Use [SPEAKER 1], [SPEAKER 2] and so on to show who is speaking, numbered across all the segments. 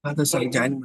[SPEAKER 1] Hata sa dyan.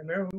[SPEAKER 1] Hello.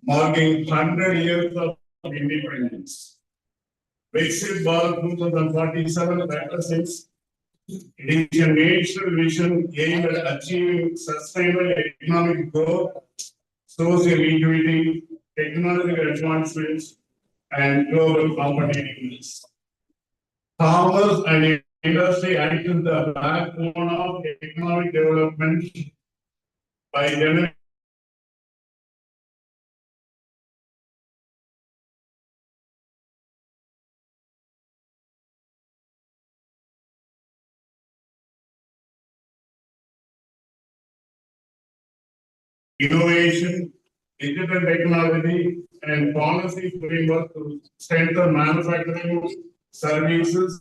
[SPEAKER 2] Marking 100 years of independence. Viksit Bharat 2047 represents it is a national vision aimed at achieving sustainable economic growth, social equity, technological advancements, and global competitiveness. Farmers and industry act as the backbone of economic development by generating innovation, digital technology, and policy framework to strengthen manufacturing services.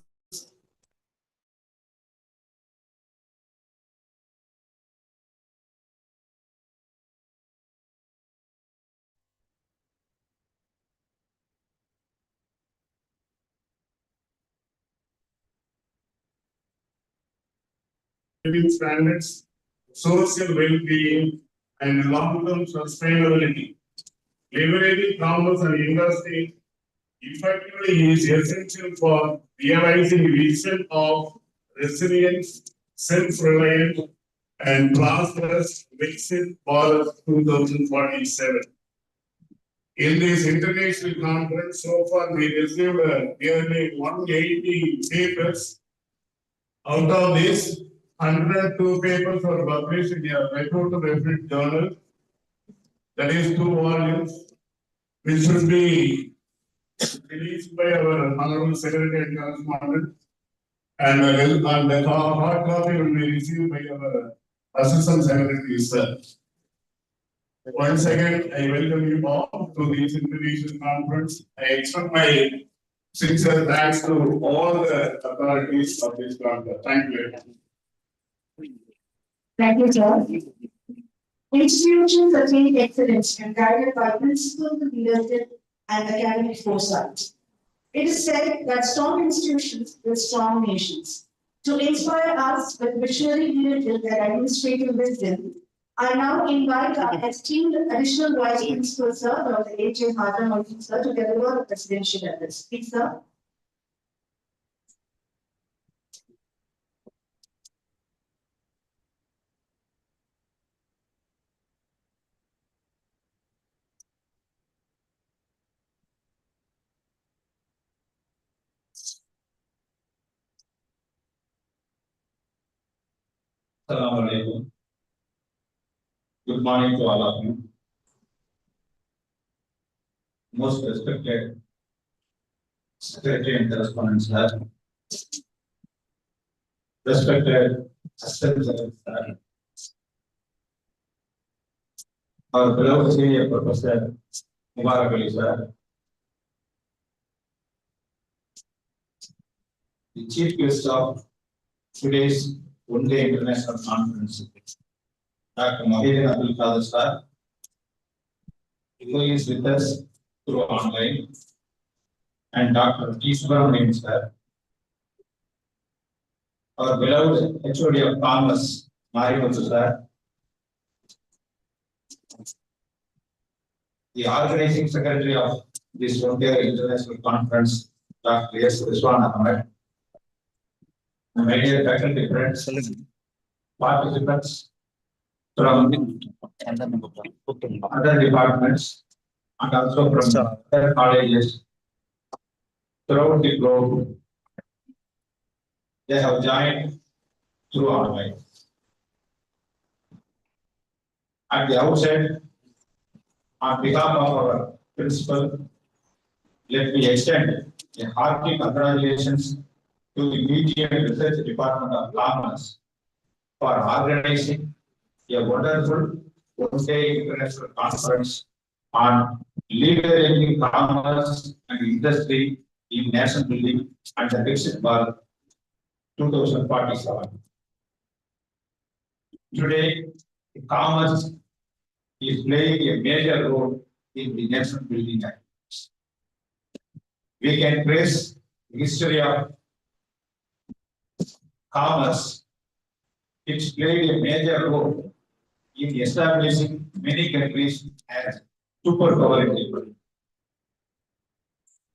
[SPEAKER 2] Living standards, social well-being, and long-term sustainability. Leveraging commerce and industry effectively is essential for realizing vision of resilience, self-reliant, and prosperous Viksit Bharat 2047. In this international conference, so far we received nearly 180 papers. Out of this, 102 papers were published in a reputed journal, that is 2 volumes, which should be released by our Honorable Secretary and Correspondent, and the hard copy will be received by our Assistant Secretary, sir. Once again, I welcome you all to this international conference. I extend my sincere thanks to all the authorities of this conference. Thank you.
[SPEAKER 3] Thank you, sir. Institutions attain excellence and guided by principled leadership and academic foresight. It is said that strong institutions build strong nations. To inspire us with visionary leadership and administrative wisdom, I now invite our esteemed additional vice principal, sir, Dr. H.A. Madhavan, sir, to deliver the presidential address. Please, sir.
[SPEAKER 4] Assalamu alaikum. Good morning to all of you. Most respected Secretary and Correspondent sir, respected Assistant Secretary sir, our beloved senior Professor Mubarak Ali sir, the Chief Guest of today's one-day international conference, Dr. Mohideen Abdul Qadir sir, who is with us through online, and Dr. T. Subramanian sir, our beloved HOD of Commerce, Marivathu sir, the organizing secretary of this one-day international conference, Dr. S. Rizwan Ahmed, and my dear faculty friends, participants from other departments and also from other colleges throughout the globe. They have joined through online. At the outset, on behalf of our principal, let me extend a hearty congratulations to the BT and Research Department of Commerce for organizing a wonderful one-day international conference on leading commerce and industry in nation building and the Viksit Bharat 2047. Today, commerce is playing a major role in the nation building activities. We can trace the history of commerce. It's played a major role in establishing many countries as superpower in the world.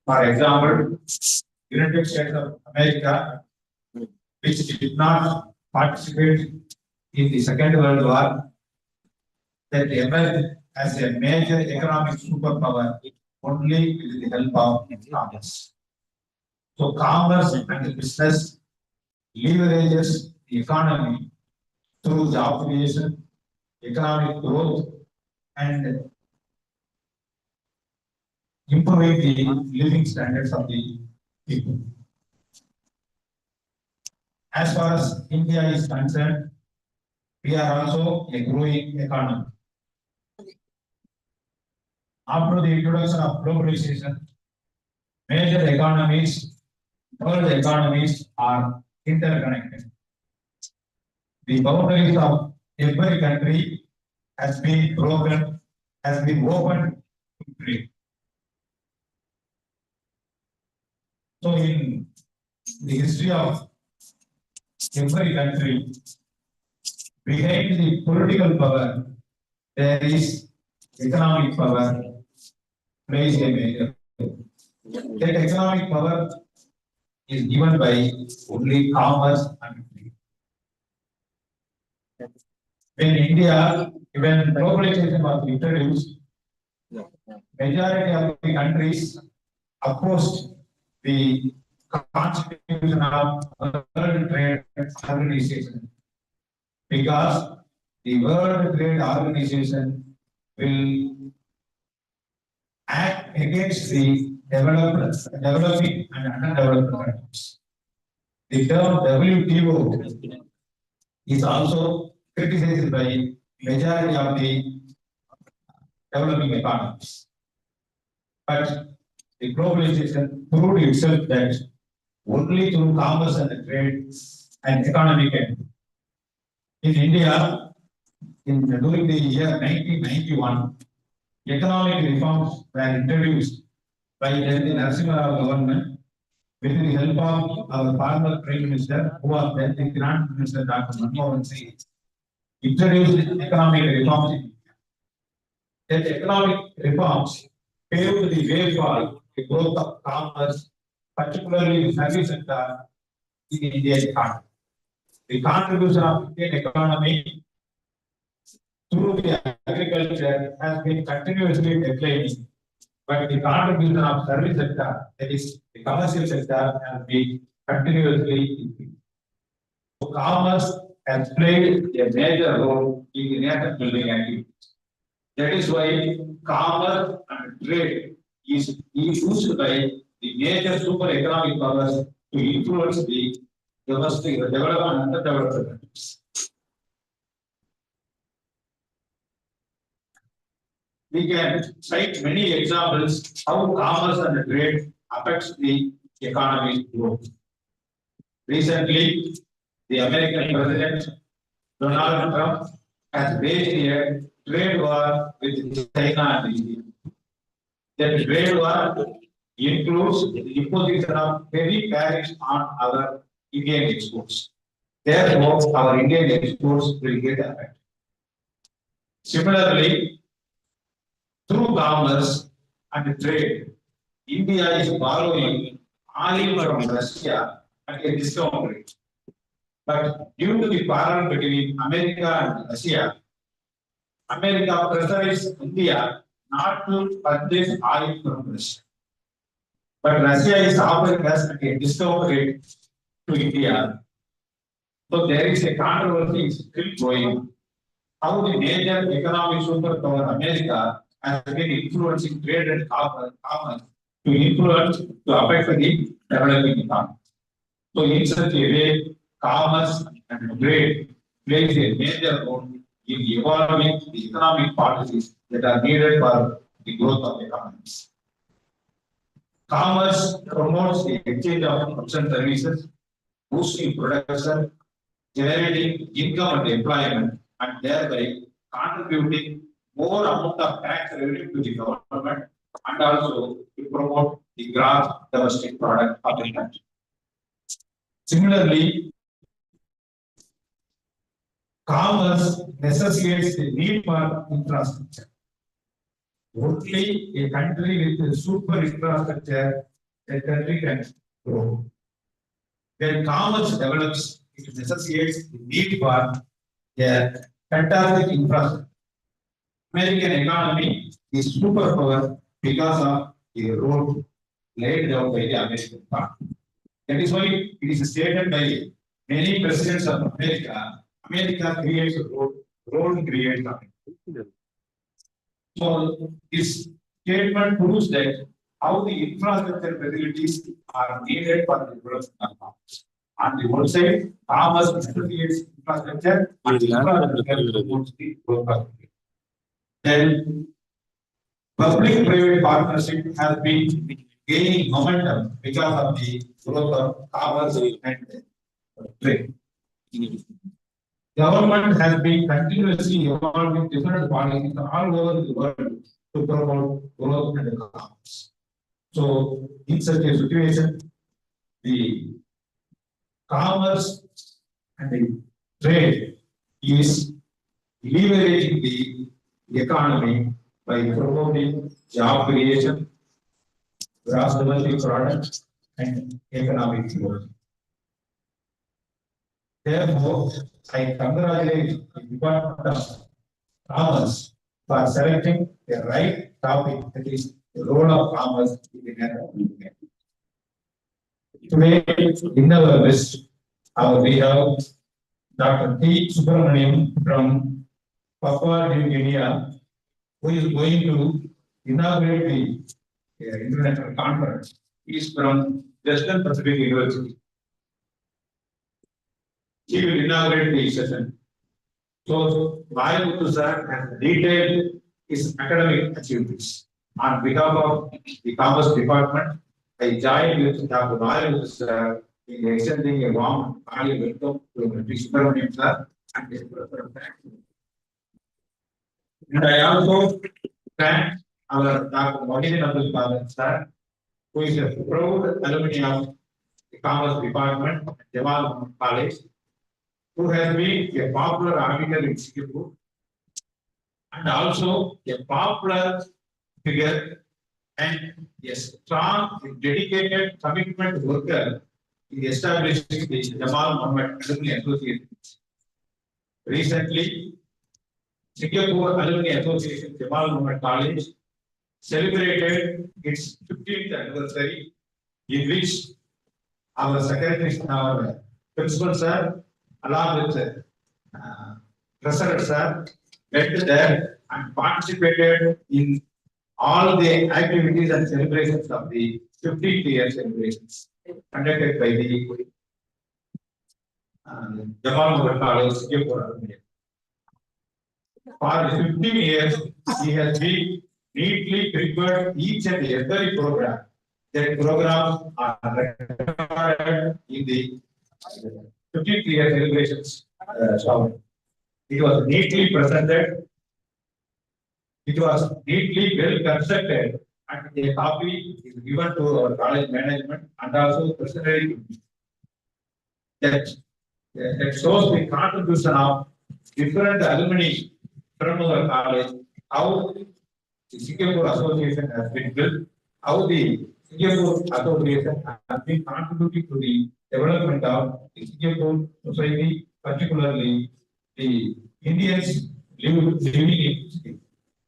[SPEAKER 4] For example, United States of America, which did not participate in the Second World War, that emerged as a major economic superpower only with the help of commerce. So commerce and business leverages the economy through job creation, economic growth, and improving the living standards of the people. As far as India is concerned, we are also a growing economy. after the introduction of globalization, major economies, world economies are interconnected. The boundaries of every country has been broken, has been opened to trade. So in the history of every country, behind the political power, there is economic power plays a major role. That economic power is given by only commerce and trade. In India, when globalization was introduced, majority of the countries opposed the constitution of World Trade Organization because the World Trade Organization will act against the developing and underdeveloped countries. The term WTO is also criticized by majority of the developing economies. But the globalization proved itself that only through commerce and trade and economy can. In India, during the year 1991, economic reforms were introduced by the Narasimha Rao government with the help of our former Prime Minister, who was then the Finance Minister, Dr. Manmohan Singh, introduced economic reforms in India. That economic reforms paved the way for the growth of commerce, particularly the service sector in the Indian economy. The contribution of Indian economy through the agriculture has been continuously declining, but the contribution of service sector, that is the commercial sector, has been continuously increasing. So commerce has played a major role in the nation building activities. That is why commerce and trade is used by the major super economic powers to influence the domestic development and underdeveloped countries. We can cite many examples how commerce and trade affects the economic growth. Recently, the American President Donald Trump has waged a trade war with China and India. That trade war includes the imposition of heavy tariffs on our Indian exports. Therefore, our Indian exports will get affected. Similarly, through commerce and trade, India is borrowing oil from Russia at a discount rate. But due to the quarrel between America and Russia, America pressures India not to purchase oil from Russia. But Russia is offering us at a discount rate to India. So there is a controversy still going on. How the major economic superpower America has been influencing trade and commerce to influence to affect the developing economy. So in such a way, commerce and trade plays a major role in evolving the economic policies that are needed for the growth of economies. Commerce promotes the exchange of goods and services, boosting production, generating income and employment, and thereby contributing more amount of tax revenue to the government and also to promote the gross domestic product of the country. Similarly, commerce necessitates the need for infrastructure. Only a country with a super infrastructure, a country can grow. When commerce develops, it necessitates the need for a fantastic infrastructure. American economy is superpower because of the road laid down by the American party. That is why it is stated by many presidents of America. America creates a road creates America. So this statement proves that how the infrastructure facilities are needed for the development of commerce. On the one side, commerce necessitates infrastructure, and the infrastructure promotes the growth of it. Then Public-private partnership has been gaining momentum because of the growth of commerce and trade. Government has been continuously evolving different policies all over the world to promote growth and commerce. So, in such a situation, the commerce and the trade is leveraging the economy by promoting job creation, gross domestic product, and economic growth. Therefore, I congratulate the Department of Commerce for selecting the right topic, that is the role of commerce in the network. Today, in our list, we have Dr. T. Subramaniam from Papua New Guinea, who is going to inaugurate the international conference. He is from Western Pacific University. He will inaugurate the session. So, Mayamuthu sir has detailed his academic achievements. On behalf of the Commerce Department, I join with Dr. Mayamuthu sir in extending a warm welcome to Mr. Subramaniam sir and his family. And I also thank our Dr. Mohideen Abdul Qadir sir, who is a proud alumni of the Commerce Department at Jamal Muhammad College, who has been a popular article in Singapore and also a popular figure and a strong, dedicated, commitment worker in establishing the Jamal Muhammad Alumni Association. Recently, Singapore Alumni Association Jamal Muhammad College celebrated its 15th anniversary, in which our secretary, our principal sir, along with Treasurer sir, went there and participated in all the activities and celebrations of the 50th year celebrations conducted by the Jamal Muhammad College, Singapore Alumni. For 15 years, he has been neatly prepared each and every program. That programs are recorded in the 50th year celebrations. It was neatly presented. It was neatly well constructed, and a copy is given to our college management and also personally. That shows the contribution of different alumni from our college, how the Singapore Association has been built, how the Singapore Association has been contributing to the development of the Singapore society, particularly the Indians living in Singapore.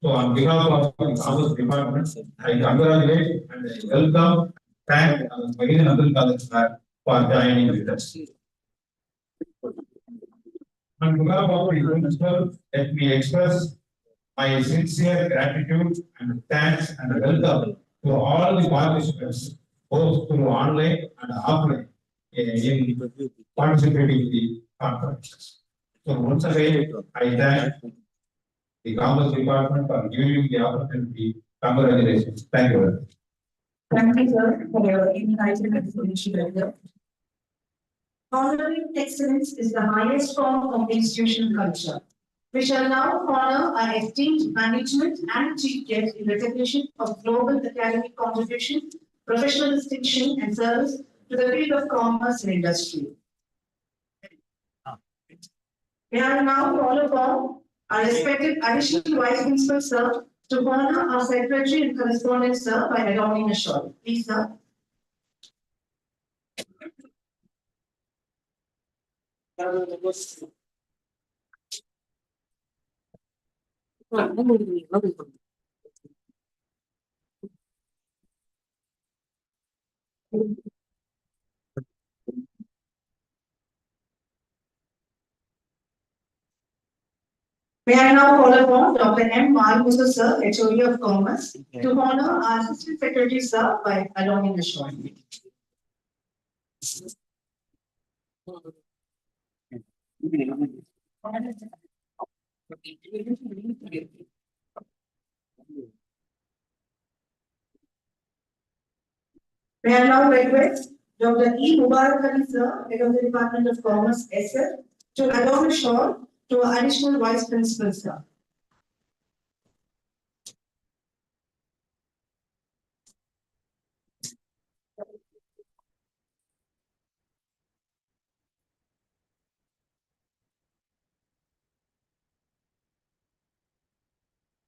[SPEAKER 4] So, on behalf of the Commerce Department, I congratulate and I welcome, thank Mohideen Abdul Qadir sir for joining with us. On behalf of the principal, let me express my sincere gratitude and thanks and welcome to all the participants, both through online and offline, in participating in the conferences. So once again, I thank the Commerce Department for giving me the opportunity. Congratulations. Thank you very much.
[SPEAKER 3] Thank you, sir, for your enlightened explanation. Honoring excellence is the highest form of institutional culture. We shall now honor our esteemed management and chief guest in recognition of global academic contribution, professional distinction, and service to the field of commerce and industry. We have now called upon our respected additional vice principal, sir, to honor our secretary and correspondent, sir, by adorning a shawl. Please, sir. May I now call upon Dr. M. Mayamuthu sir, HOD of Commerce, to honor our Assistant Secretary, sir, by adorning the shawl. May I now request Dr. E. Mubarak Ali sir, Head of the Department of Commerce, SF, to adopt a shawl to our additional Vice Principal sir.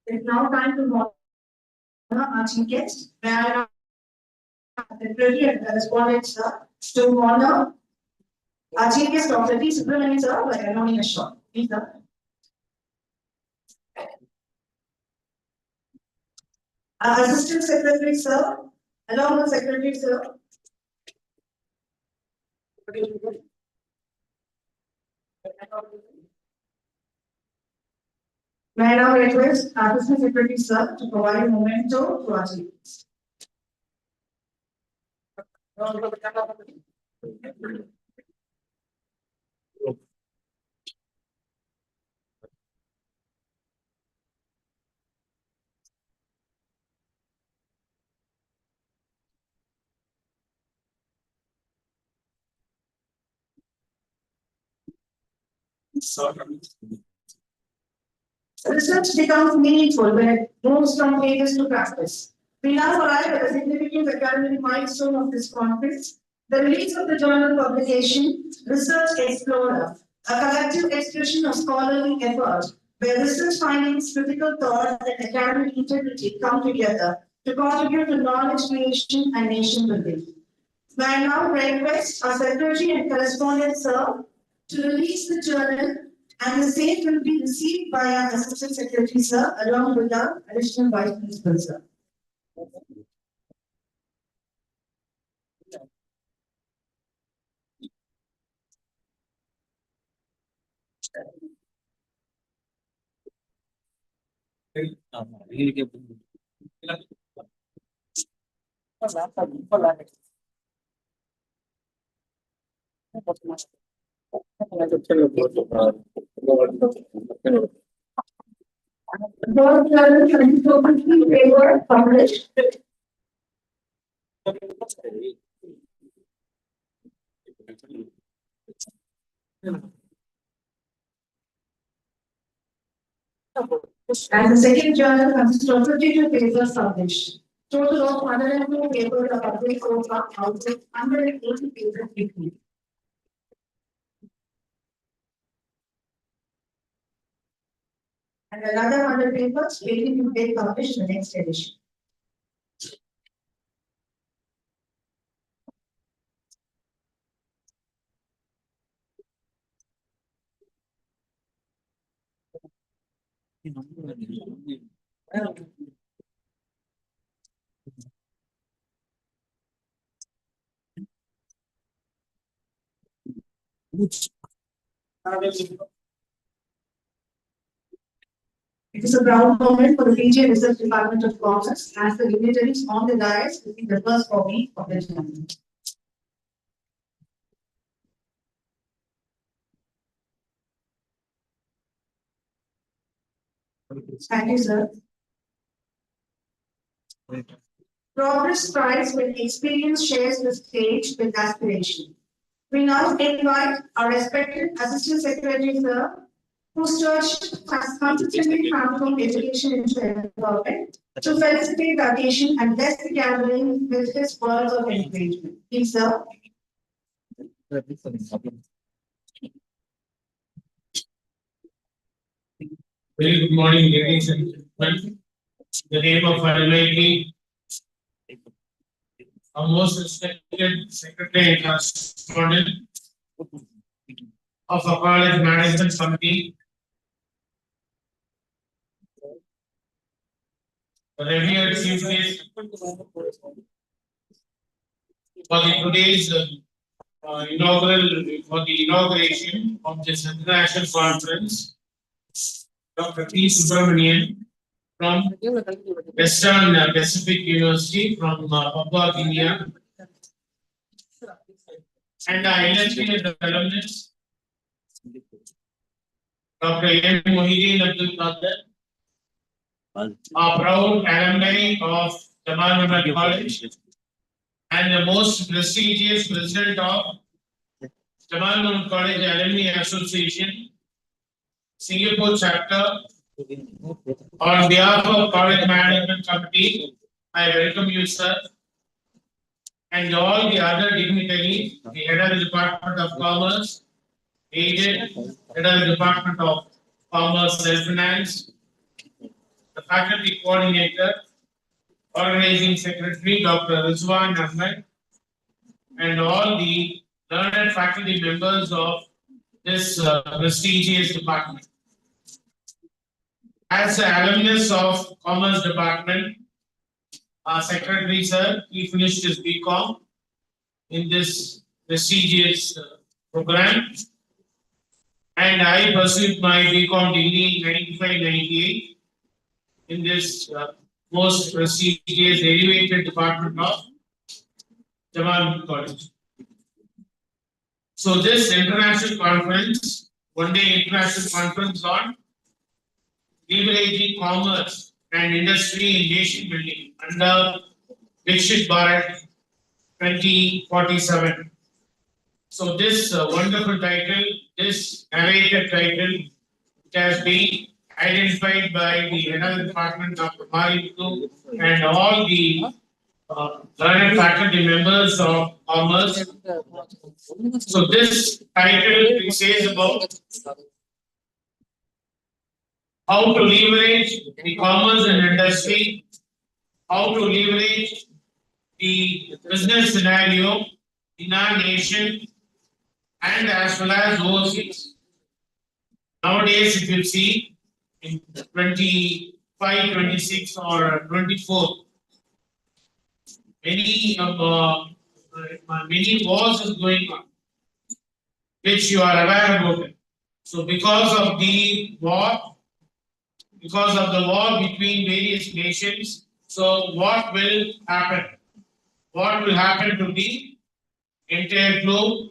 [SPEAKER 3] It's now time to honor our chief guest. May I now Secretary and correspondent sir to honor our chief guest Dr. T. Subramanian sir by anointing a shawl. Please sir. Our Assistant Secretary sir, along with Secretary sir. May I now request our Assistant Secretary sir to provide a memento to our chief guest. Research becomes meaningful when it moves from pages to practice. We now arrive at a significant academic milestone of this conference, the release of the journal publication, Research Explorer, a collective expression of scholarly effort, where research findings, critical thought, and academic integrity come together to contribute to knowledge creation and nation building. May I now request our Secretary and Correspondent sir to release the journal, and the same will be received by our Assistant Secretary sir along with our additional Vice Principal sir. Those journals are in paper published. And the second journal consists of 52 papers published. Total of 102 papers are published so far, out of 180 papers weekly. And another 100 papers waiting to get published in the next edition. It is a proud moment for the PG Research Department of Commerce as the dignitaries on the dais receive the first copy of the journal. Thank you, sir. Progress strides when experience shares the stage with aspiration. We now invite our respected Assistant Secretary, sir, whose church has consistently transformed education into empowerment, to felicitate the occasion and bless the gathering with his words of encouragement. Please, sir.
[SPEAKER 5] Very good morning, ladies and gentlemen. In the name of Almighty, our most respected Secretary and Correspondent of our College Management Committee, the revered chief guest for today's inauguration of this international conference, Dr. T. Subramanian from Western Pacific University from Papua New Guinea, and our illustrious alumnus, Dr. M. Mohideen Abdul Qadir, our proud alumni of Jamal Muhammad College, and the most prestigious president of Jamal Mohd College Alumni Association, Singapore chapter. On behalf of College Management Committee, I welcome you, sir, and all the other dignitaries, the head of the Department of Commerce, agent, head of the Department of Commerce and Finance, the faculty coordinator, organizing secretary, Dr. Rizwan Ahmed, and all the learned faculty members of this prestigious department. As an alumnus of Commerce Department, our secretary, sir, he finished his BCom in this prestigious program. And I pursued my BCom degree in 95-98 in this most prestigious elevated department of Jamal Mohd College. So this international conference, one-day international conference on leveraging commerce and industry in nation building under Viksit Bharat 2047. So this wonderful title, this narrated title, it has been identified by the head of the department, Dr. Maritu, and all the learned faculty members of commerce. So this title, it says about how to leverage the commerce and industry, how to leverage the business scenario in our nation and as well as overseas. Nowadays, if you see in 25, 26 or 24, many wars is going on, which you are aware about it. So because of the war between various nations, so what will happen? What will happen to the entire globe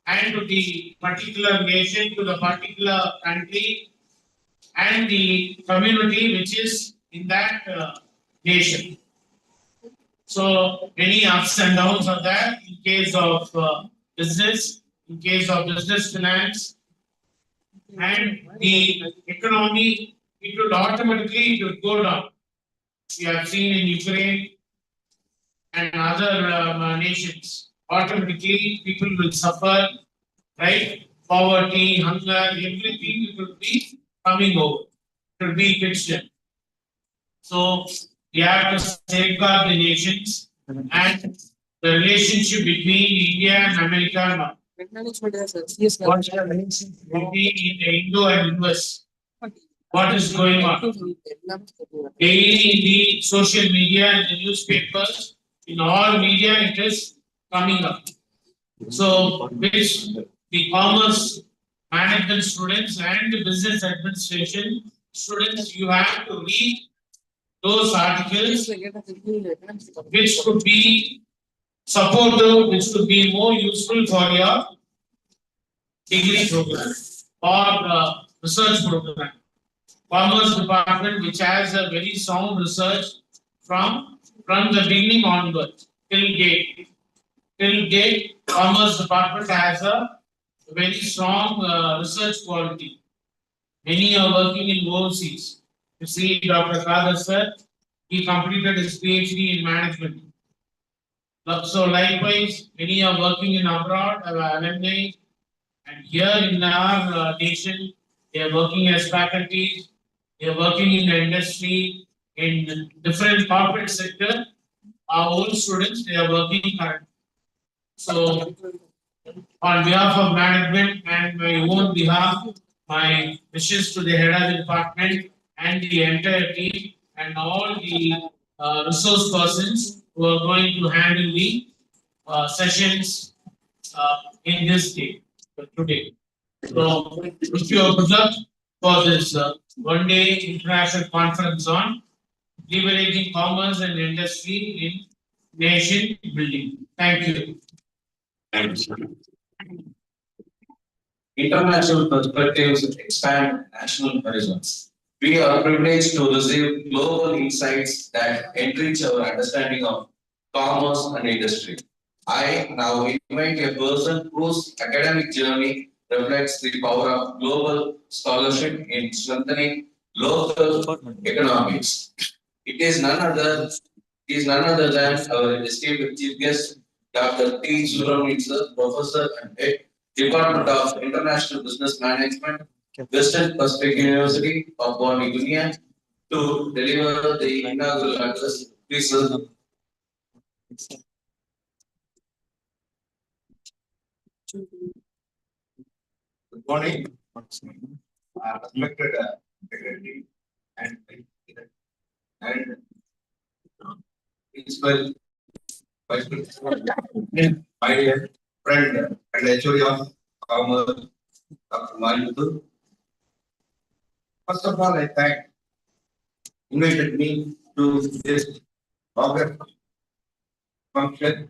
[SPEAKER 5] and to the particular nation, to the particular country and the community which is in that nation? So many ups and downs are there in case of business, in case of business finance, and the economy, it would go down. We have seen in Ukraine and other nations, automatically people will suffer, right? Poverty, hunger, everything will be coming over. It will be fixed. So we have to safeguard the nations and the relationship between India and America. What is the relationship between Indo and US? What is going on? Daily in the social media and the newspapers, in all media, it is coming up. So, which the commerce management students and the business administration students, you have to read those articles which could be supportive, which could be more useful for your degree program or research program. Commerce Department, which has a very sound research from the beginning onwards till date. Till date, Commerce Department has a very strong research quality. Many are working in overseas. You see, Dr. Kader sir, he completed his PhD in management. So likewise, many are working in abroad, our alumni, and here in our nation, they are working as faculty. They are working in the industry, in different corporate sector. Our own students, they are working currently. So, on behalf of management and my own behalf, my wishes to the head of the department and the entire team and all the resource persons who are going to handle the sessions in this day, today. So, wish you good luck for this one-day international conference on leveraging commerce and industry in nation building. Thank you.
[SPEAKER 6] Thank you. International perspectives expand national horizons. We are privileged to receive global insights that enrich our understanding of commerce and industry. I now invite a person whose academic journey reflects the power of global scholarship in strengthening local economics. It is none other than our esteemed chief guest, Dr. T. Subramitsa, Professor and Head, Department of International Business Management, Western Pacific University of Papua New Guinea, to deliver the inaugural address. Please, sir.
[SPEAKER 4] Good morning. Respected secretary and principal, vice principal, my dear friend and HOD of Commerce, Dr. Mayudu. First of all, I thank invited me to this August function.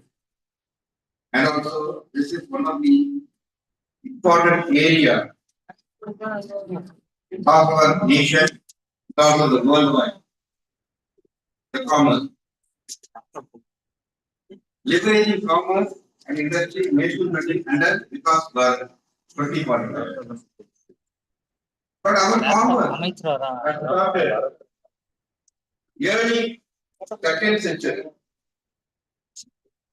[SPEAKER 4] And also, this is one of the important area of our nation, also the worldwide. The commerce. Leveraging commerce and industry nation building under because for 2040. But our commerce has started early 13th century.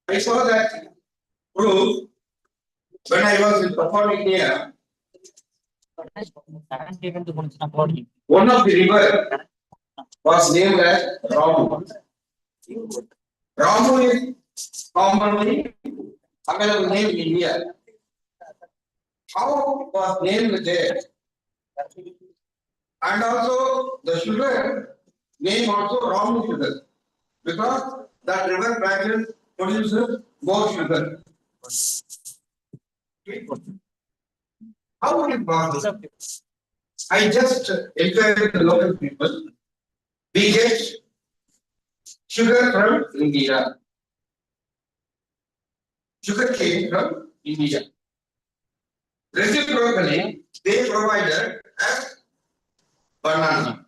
[SPEAKER 4] I saw that proof when I was in Papua New Guinea. One of the river was named as Ramu. Ramu is commonly available name in India. How was named there? And also the sugar name also Ramu sugar because that river produces more sugar. How would it possible? I just encourage the local people. We get sugar from India. Sugar came from India. Reciprocally, they provided as banana.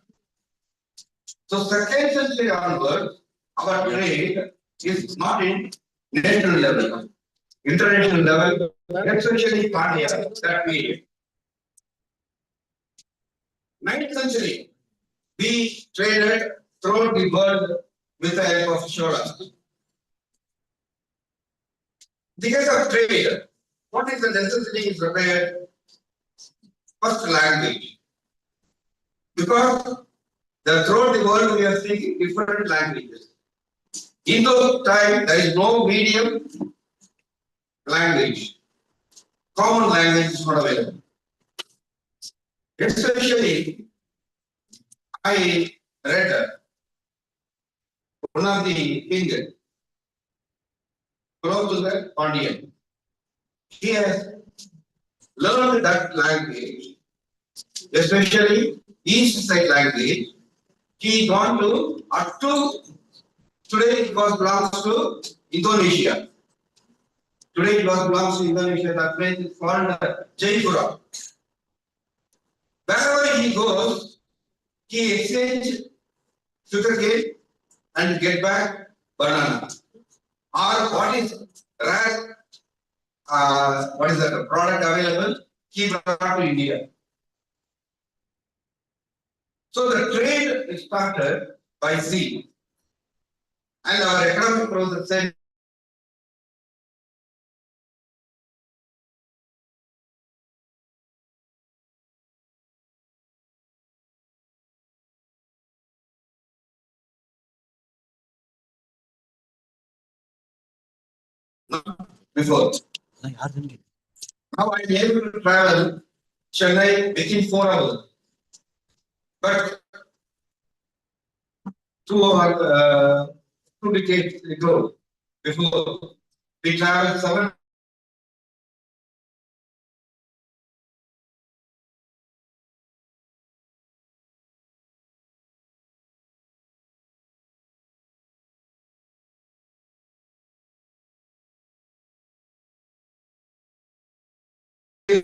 [SPEAKER 4] So second century onwards, our trade is not in national level, international level, especially Pandya, that period. 9th century, we traded throughout the world with the help of Cholas. Because of trade, what is the necessity is required? First, language. Because throughout the world we are speaking different languages. In those times, there is no medium language. Common language is not available. Especially, I read one of the king, Kulothunga Pandyan. He has learned that language, especially East side language. He gone to Attu. Today it was belongs to Indonesia. Today it was belongs to Indonesia. That place is called Jayapura. Wherever he goes, he exchange sugarcane and get back banana. Or what is rare, what is the product available? He brought to India. So the trade started by sea. And our economic growth said before. Now I am able to travel Chennai within 4 hours. But 2 decades ago, before we traveled 7.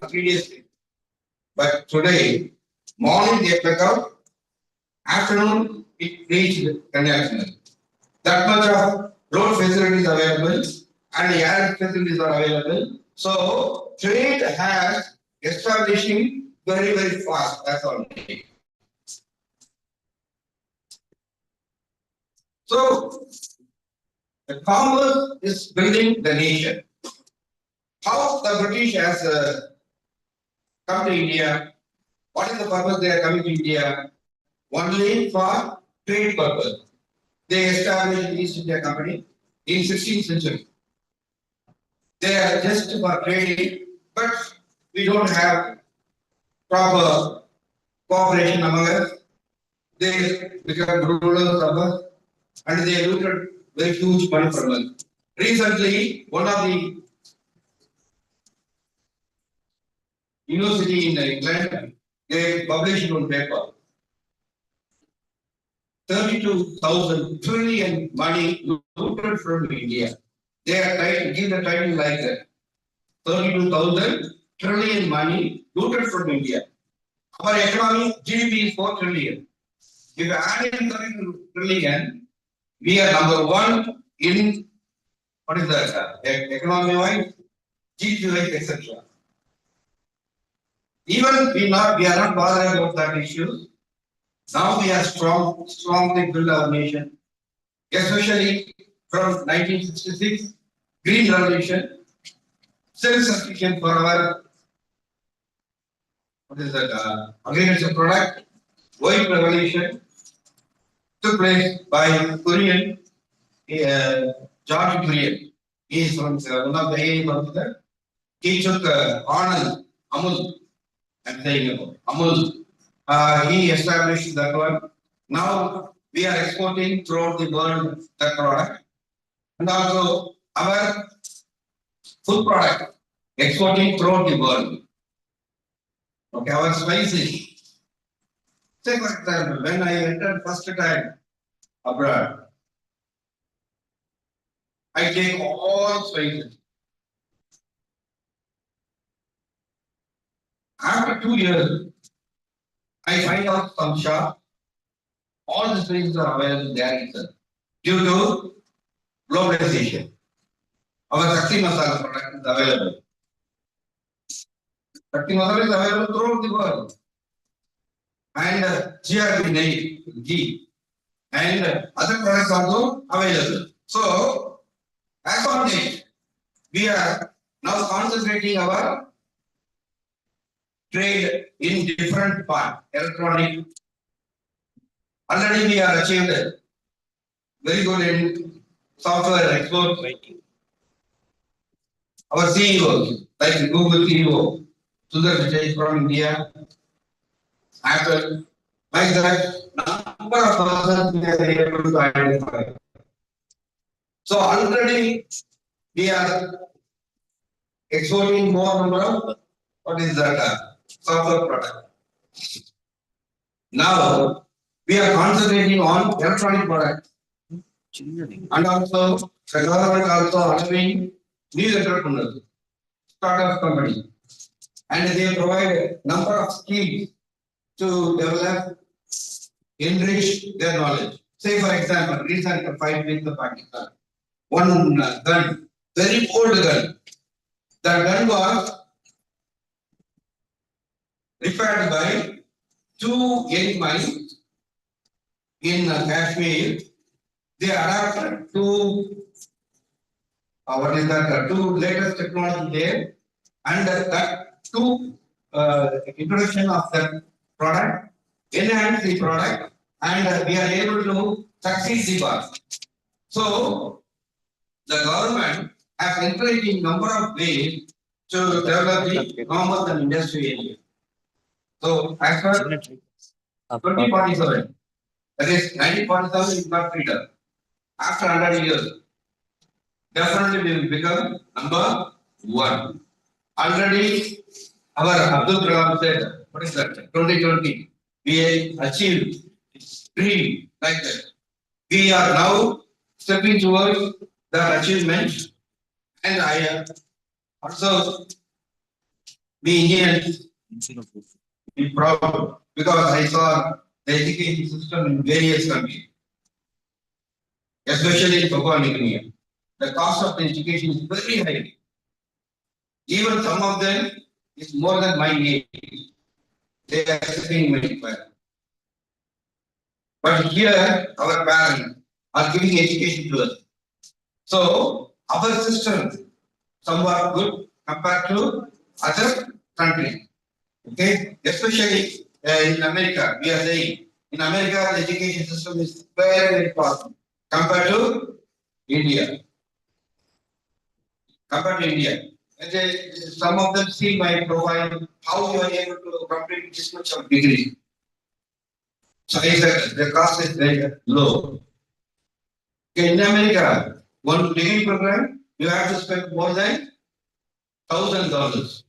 [SPEAKER 4] Previously. But today, morning they pick up, afternoon it reached Kanyakumari. That much of road facilities available and the air facilities are available. So trade has establishing very, very fast, that's all. So the commerce is building the nation. How the British has come to India? What is the purpose they are coming to India? Only for trade purpose. They established East India Company in 16th century. They are just for trading, but we don't have proper cooperation among us. They become rulers of us and they looted very huge money from us. Recently, one of the university in England, they published one paper. 32,000 trillion money looted from India. They are trying to give the title like that. 32,000 trillion money looted from India. Our economy, GDP is 4 trillion. If you add in 32 trillion, we are number one in, what is that, economy wise, GDP wise, etc. Even we are not bothered about that issue. Now we are strongly build our nation, especially from 1966, Green Revolution, self-sufficient for our, what is that, agriculture product, White Revolution, took place by Korean, George Korean. He is from one of the aim of that. He took Arnold, Amul, I'm saying about Amul. He established that one. Now we are exporting throughout the world that product. And also our food product exporting throughout the world. Okay, our spices. Say for example, when I entered first time abroad, I take all spices. After 2 years, I find out some shop, all the spices are available there itself due to globalization. Our Shakti Masala product is available. Shakti Masala is available throughout the world. And GRB ghee and other products also available. So, as on date, we are now concentrating our trade in different parts, electronic. Already we are achieved very good in software export. Our CEOs, like Google CEO, Sundar Pichai from India, Apple, like that, number of persons we are able to identify. So already we are exporting more number of, what is that, software product. Now we are concentrating on electronic products. And also the government also allowing new entrepreneurs, startup companies, and they provide a number of skills to develop, enrich their knowledge. Say for example, recent fight with the Pakistan. One gun, very old gun. The gun was repaired by two young minds in Kashmir. They adapted to what is that? Two latest technology there, and that two introduction of that product enhance the product, and we are able to succeed the bar. So the government has encouraging number of ways to develop the commerce and industry area. So as per 2047, that is 1947 is not freedom. After 100 years, definitely we will become number one. Already our Abdul Kalam said, what is that? 2020, we achieved dream like that. We are now stepping towards the achievement, and I also be Indians be proud because I saw the education system in various countries, especially in Papua New Guinea. the cost of education is very high. Even some of them is more than my age. They are sitting very well. But here, our parents are giving education to us. So, our system somewhat good compared to other countries. Okay, especially in America, we are saying in America the education system is very fast compared to India. Compared to India, and some of them see my profile, how you are able to complete this much of degree. So I said the cost is very low. Okay, in America, one degree program you have to spend more than $1,000.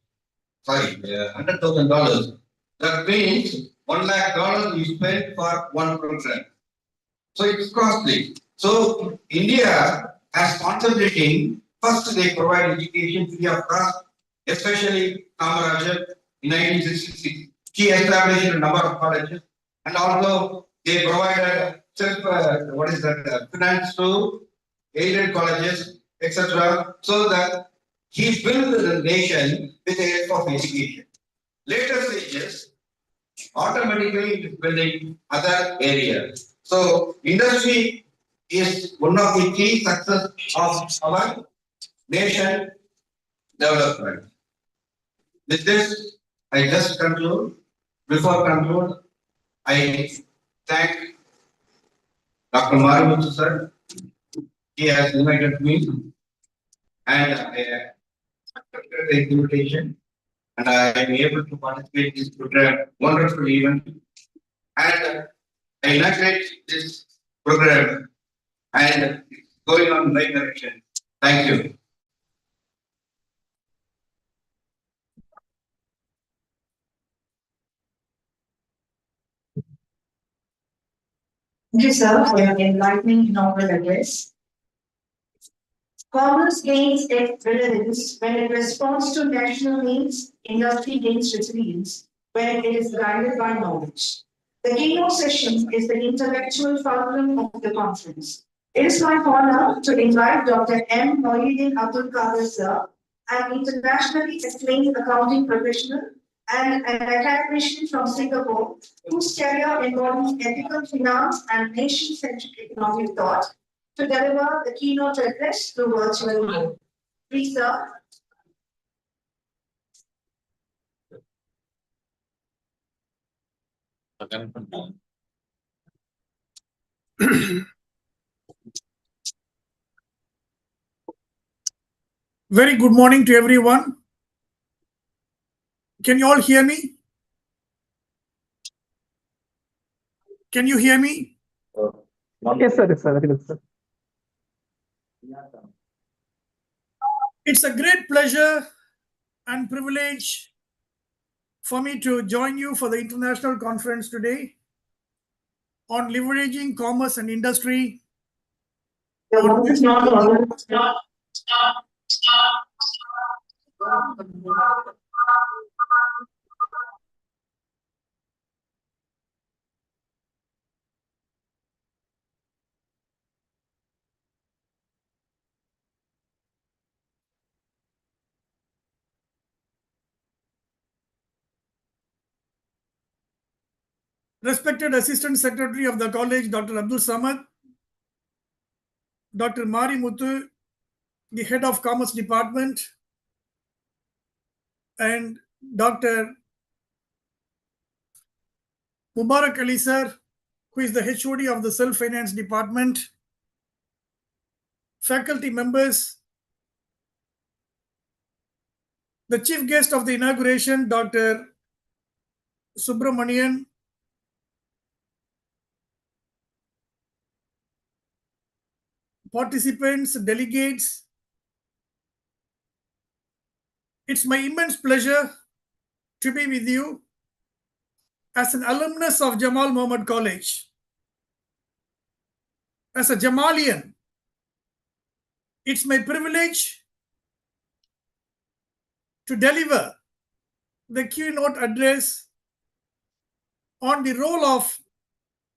[SPEAKER 4] Sorry, $100,000. That means $1 lakh you spend for one program. So it's costly. So India has concentrating. First, they provide education free of cost, especially Kamaraj in 1966. He established a number of colleges, and also they provided finance to aided colleges, etc. So that he built the nation with the help of education. Later stages, automatically it is building other areas. So industry is one of the key success of our nation development. With this, I just conclude. Before conclude, I thank Dr. Marimuthu sir. He has invited me, and I accepted the invitation, and I am able to participate in this wonderful event. And I inaugurate this program, and it's going on the right direction. Thank you.
[SPEAKER 3] Thank you, sir, for your enlightening inaugural address. Commerce gains its relevance when it responds to national needs, industry gains resilience when it is guided by knowledge. The keynote session is the intellectual fulcrum of the conference. It is my honor to invite Dr. M. Mohiuddin Abdul Qadir sir, an internationally acclaimed accounting professional and an academician from Singapore, whose career embodies ethical finance and nation-centric economic thought, to deliver the keynote address through virtual mode. Please, sir.
[SPEAKER 7] Very good morning to everyone. Can you all hear me? Can you hear me?
[SPEAKER 1] Yes, sir. Yes, sir. Very good, sir.
[SPEAKER 7] It's a great pleasure and privilege for me to join you for the international conference today on leveraging commerce and industry.
[SPEAKER 3] Your voice is not audible.
[SPEAKER 7] Respected Assistant Secretary of the College, Dr. Abdul Samad, Dr. Marimuthu, the Head of Commerce Department, and Dr. Mubarak Ali sir, who is the HOD of the Self-Finance Department, faculty members, the chief guest of the inauguration, Dr. Subramanian, participants, delegates. It's my immense pleasure to be with you as an alumnus of Jamal Muhammad College. As a Jamalian, it's my privilege to deliver the keynote address on the role of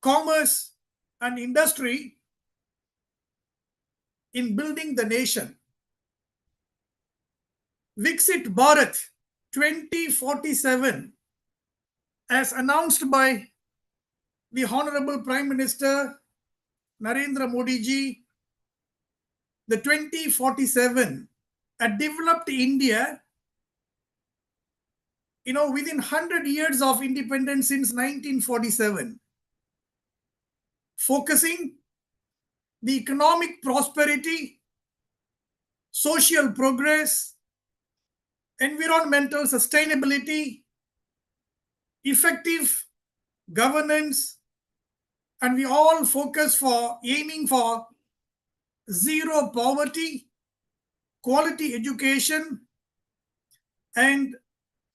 [SPEAKER 7] commerce and industry in building the nation. Viksit Bharat 2047, as announced by the Honorable Prime Minister Narendra Modi ji, the 2047, a developed India, within 100 years of independence since 1947, focusing the economic prosperity, social progress, environmental sustainability, effective governance, and we all focus for aiming for zero poverty, quality education, and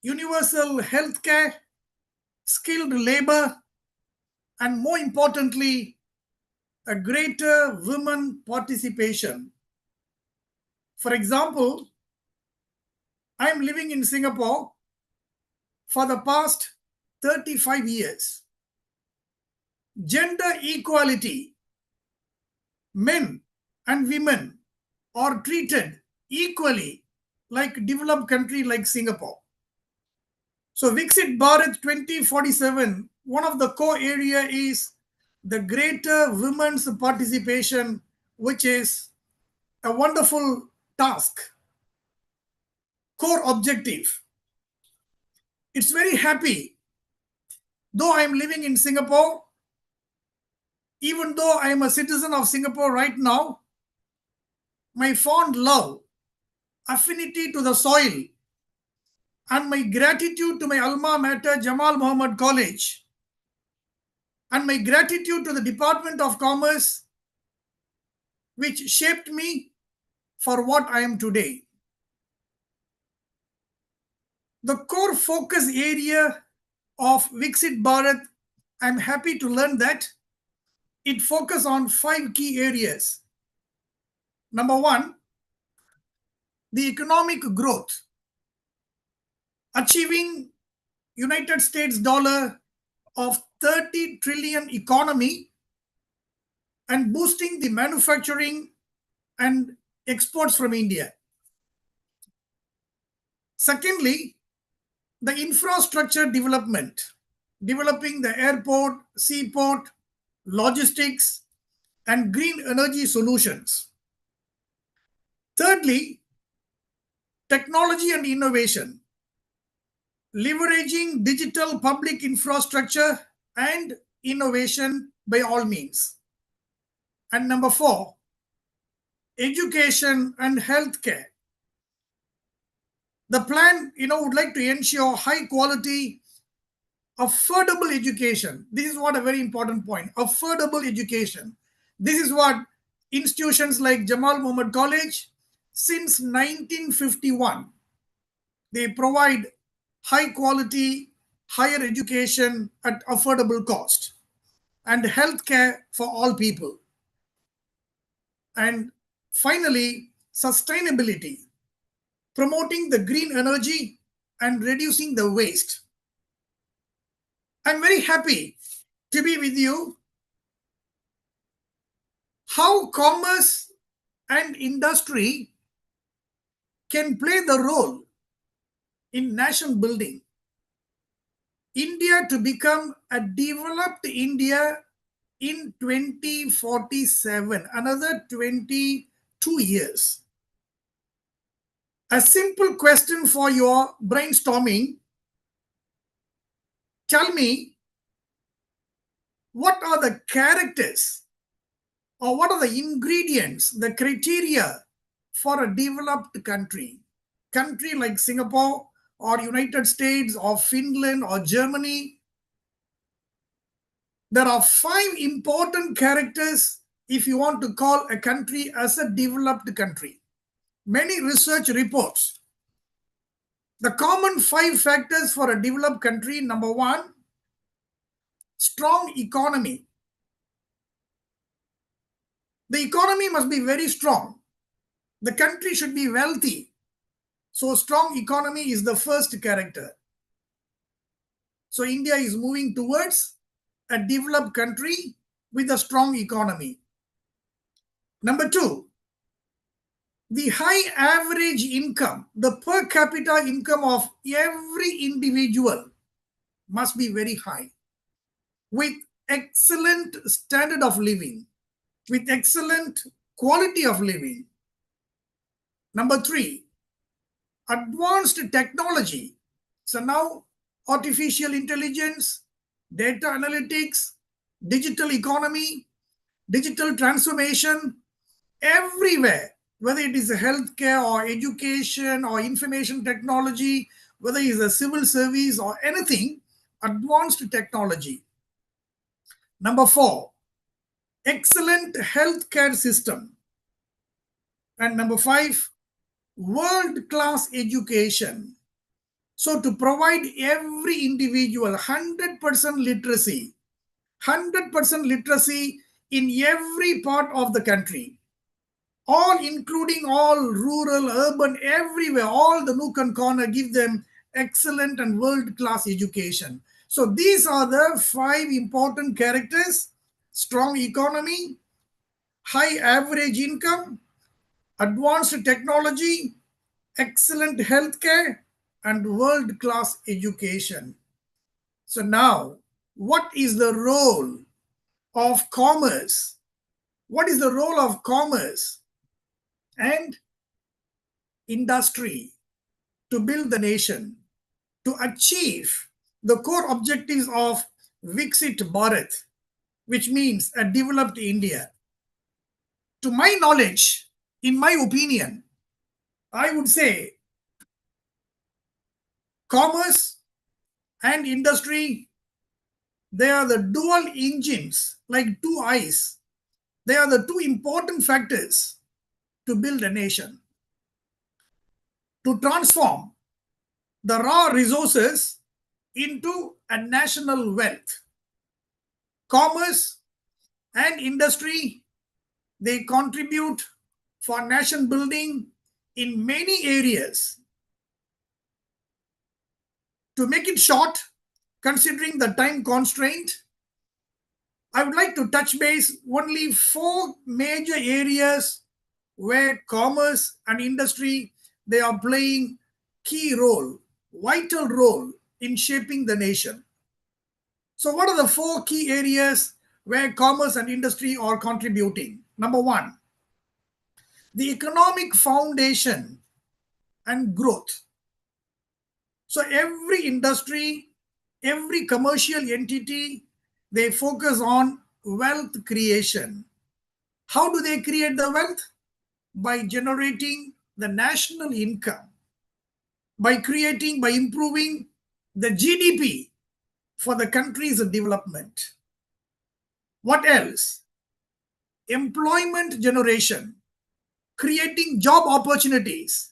[SPEAKER 7] universal healthcare, skilled labor, and more importantly, a greater women participation. For example, I am living in Singapore for the past 35 years. Gender equality, men and women are treated equally like a developed country like Singapore. So Viksit Bharat 2047, one of the core area is the greater women's participation, which is a wonderful task, core objective. It's very happy. Though I am living in Singapore, even though I am a citizen of Singapore right now, my fond love, affinity to the soil, and my gratitude to my alma mater, Jamal Muhammad College, and my gratitude to the Department of Commerce, which shaped me for what I am today. The core focus area of Viksit Bharat, I'm happy to learn that it focuses on 5 key areas. Number 1, the economic growth, achieving United States dollar of 30 trillion economy and boosting the manufacturing and exports from India. Secondly, the infrastructure development, developing the airport, seaport, logistics, and green energy solutions. Thirdly, technology and innovation, leveraging digital public infrastructure and innovation by all means. And number 4, education and healthcare. The plan, would like to ensure high quality, affordable education. This is what a very important point, affordable education. This is what institutions like Jamal Muhammad College, since 1951, they provide high quality, higher education at affordable cost and healthcare for all people. And finally, sustainability, promoting the green energy and reducing the waste. I'm very happy to be with you. How commerce and industry can play the role in nation building. India to become a developed India in 2047, another 22 years. A simple question for your brainstorming. Tell me, what are the characters or what are the ingredients, the criteria for a developed country? Country like Singapore or United States or Finland or Germany. There are 5 important characters if you want to call a country as a developed country. Many research reports. The common 5 factors for a developed country. Number 1, strong economy. The economy must be very strong. The country should be wealthy. So strong economy is the first character. So India is moving towards a developed country with a strong economy. Number 2, the high average income, the per capita income of every individual must be very high, with excellent standard of living, with excellent quality of living. Number 3, advanced technology. So now artificial intelligence, data analytics, digital economy, digital transformation, everywhere, whether it is healthcare or education or information technology, whether it is a civil service or anything, advanced technology. Number 4, excellent healthcare system. And number 5, world-class education. So to provide every individual 100% literacy, 100% literacy in every part of the country, all including all rural, urban, everywhere, all the nook and corner, give them excellent and world-class education. So these are the 5 important characters: strong economy, high average income, advanced technology, excellent healthcare, and world-class education. So now, what is the role of commerce? What is the role of commerce and industry to build the nation, to achieve the core objectives of Viksit Bharat, which means a developed India? To my knowledge, in my opinion, I would say commerce and industry, they are the dual engines, like 2 eyes. They are the 2 important factors to build a nation, to transform the raw resources into a national wealth. Commerce and industry, they contribute for nation building in many areas. To make it short, considering the time constraint, I would like to touch base only 4 major areas where commerce and industry, they are playing key role, vital role in shaping the nation. So what are the 4 key areas where commerce and industry are contributing? Number 1, the economic foundation and growth. So every industry, every commercial entity, they focus on wealth creation. How do they create the wealth? By generating the national income, by improving the GDP for the country's development. What else? Employment generation, creating job opportunities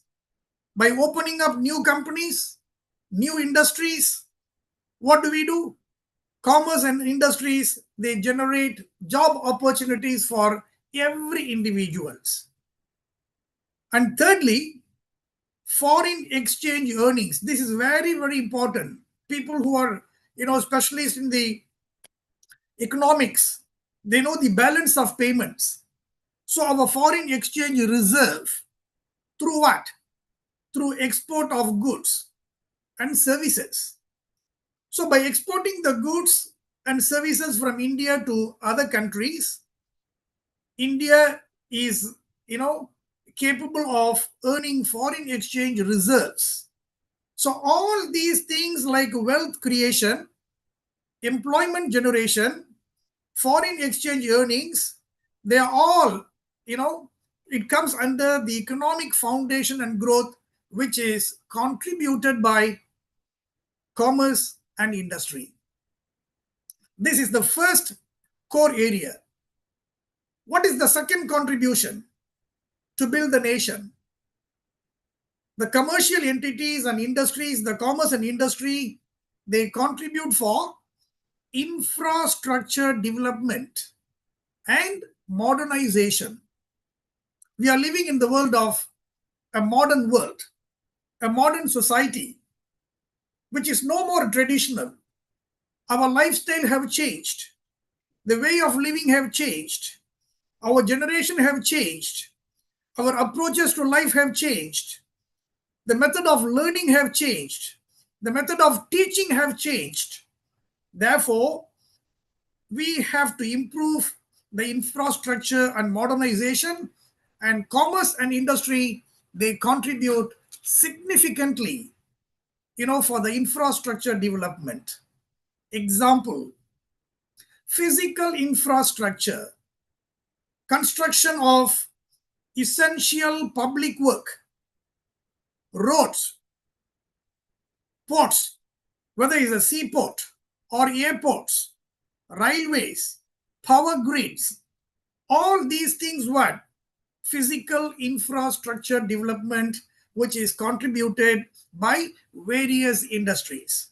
[SPEAKER 7] by opening up new companies, new industries. What do? Commerce and industries, they generate job opportunities for every individuals. And thirdly, foreign exchange earnings. This is very, very important. People who are, specialists in the economics, they know the balance of payments. So our foreign exchange reserve, through what? Through export of goods and services. So by exporting the goods and services from India to other countries, India is, capable of earning foreign exchange reserves. So all these things like wealth creation, employment generation, foreign exchange earnings, they are all, it comes under the economic foundation and growth, which is contributed by commerce and industry. This is the first core area. What is the second contribution to build the nation? The commercial entities and industries, the commerce and industry, they contribute for infrastructure development and modernization. We are living in the world of a modern world, a modern society, which is no more traditional. Our lifestyle have changed. The way of living have changed. Our generation have changed. Our approaches to life have changed. The method of learning have changed. The method of teaching have changed. Therefore, we have to improve the infrastructure and modernization, and commerce and industry, they contribute significantly, for the infrastructure development. Example, physical infrastructure, construction of essential public work, roads, ports, whether it's a seaport or airports, railways, power grids, all these things what? Physical infrastructure development, which is contributed by various industries.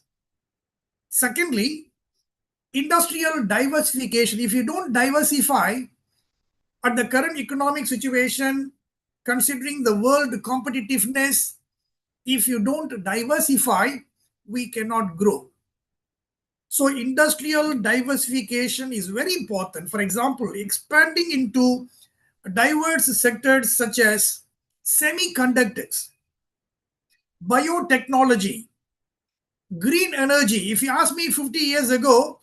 [SPEAKER 7] Secondly, industrial diversification. If you don't diversify at the current economic situation, considering the world competitiveness, if you don't diversify, we cannot grow. So industrial diversification is very important. For example, expanding into diverse sectors such as semiconductors, biotechnology, green energy. If you ask me 50 years ago,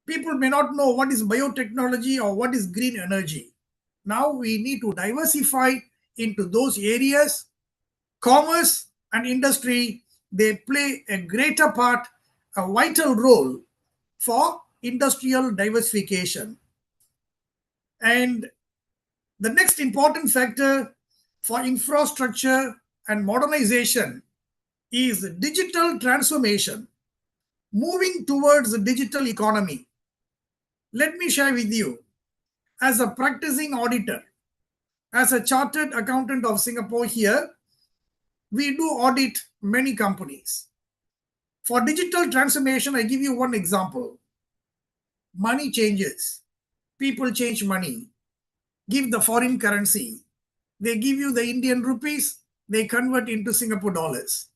[SPEAKER 7] people may not know what is biotechnology or what is green energy. Now we need to diversify into those areas. Commerce and industry, they play a greater part, a vital role for industrial diversification. And the next important factor for infrastructure and modernization is digital transformation, moving towards the digital economy. Let me share with you, as a practicing auditor, as a chartered accountant of Singapore here, we do audit many companies. For digital transformation, I give you one example. Money changes. People change money. Give the foreign currency. They give you the Indian rupees, they convert into Singapore dollars.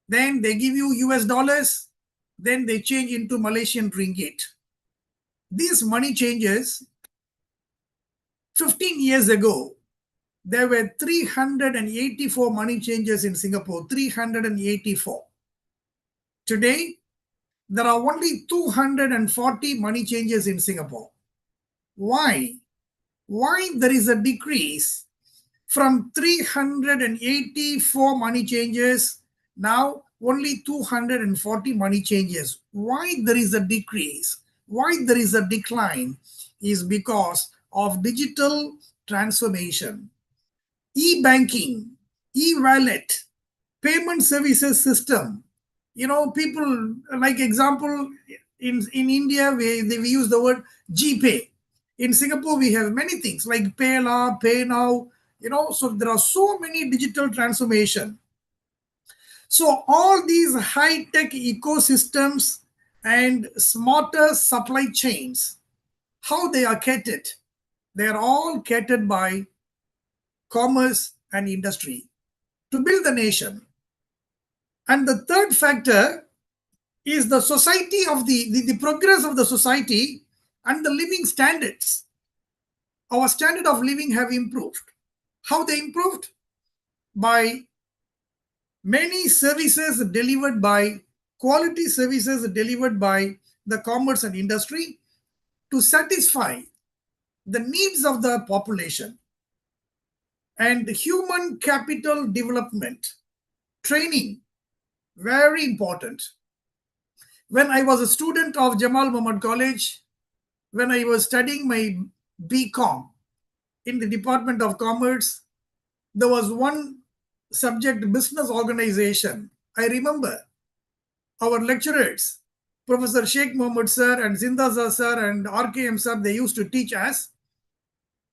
[SPEAKER 7] Then they give you US dollars, then they change into Malaysian ringgit. These money changes, 15 years ago, there were 384 money changes in Singapore, 384. Today, there are only 240 money changes in Singapore. Why? Why there is a decrease from 384 money changes, now only 240 money changes? Why there is a decrease? Why there is a decline? Is because of digital transformation. E-banking, e-wallet, payment services system. People, like example, in India, we use the word GPay. In Singapore, we have many things like PayLah, PayNow, so there are so many digital transformation. So all these high-tech ecosystems and smarter supply chains, how they are catered? They are all catered by commerce and industry to build the nation. And the third factor is the society of the progress of the society and the living standards. Our standard of living have improved. How they improved? By many services delivered by, quality services delivered by the commerce and industry to satisfy the needs of the population. And human capital development, training, very important. When I was a student of Jamal Muhammad College, when I was studying my BCom in the Department of Commerce, there was one subject, business organization. I remember our lecturers, Professor Sheikh Mohammed sir and Zindaza sir and RKM sir, they used to teach us,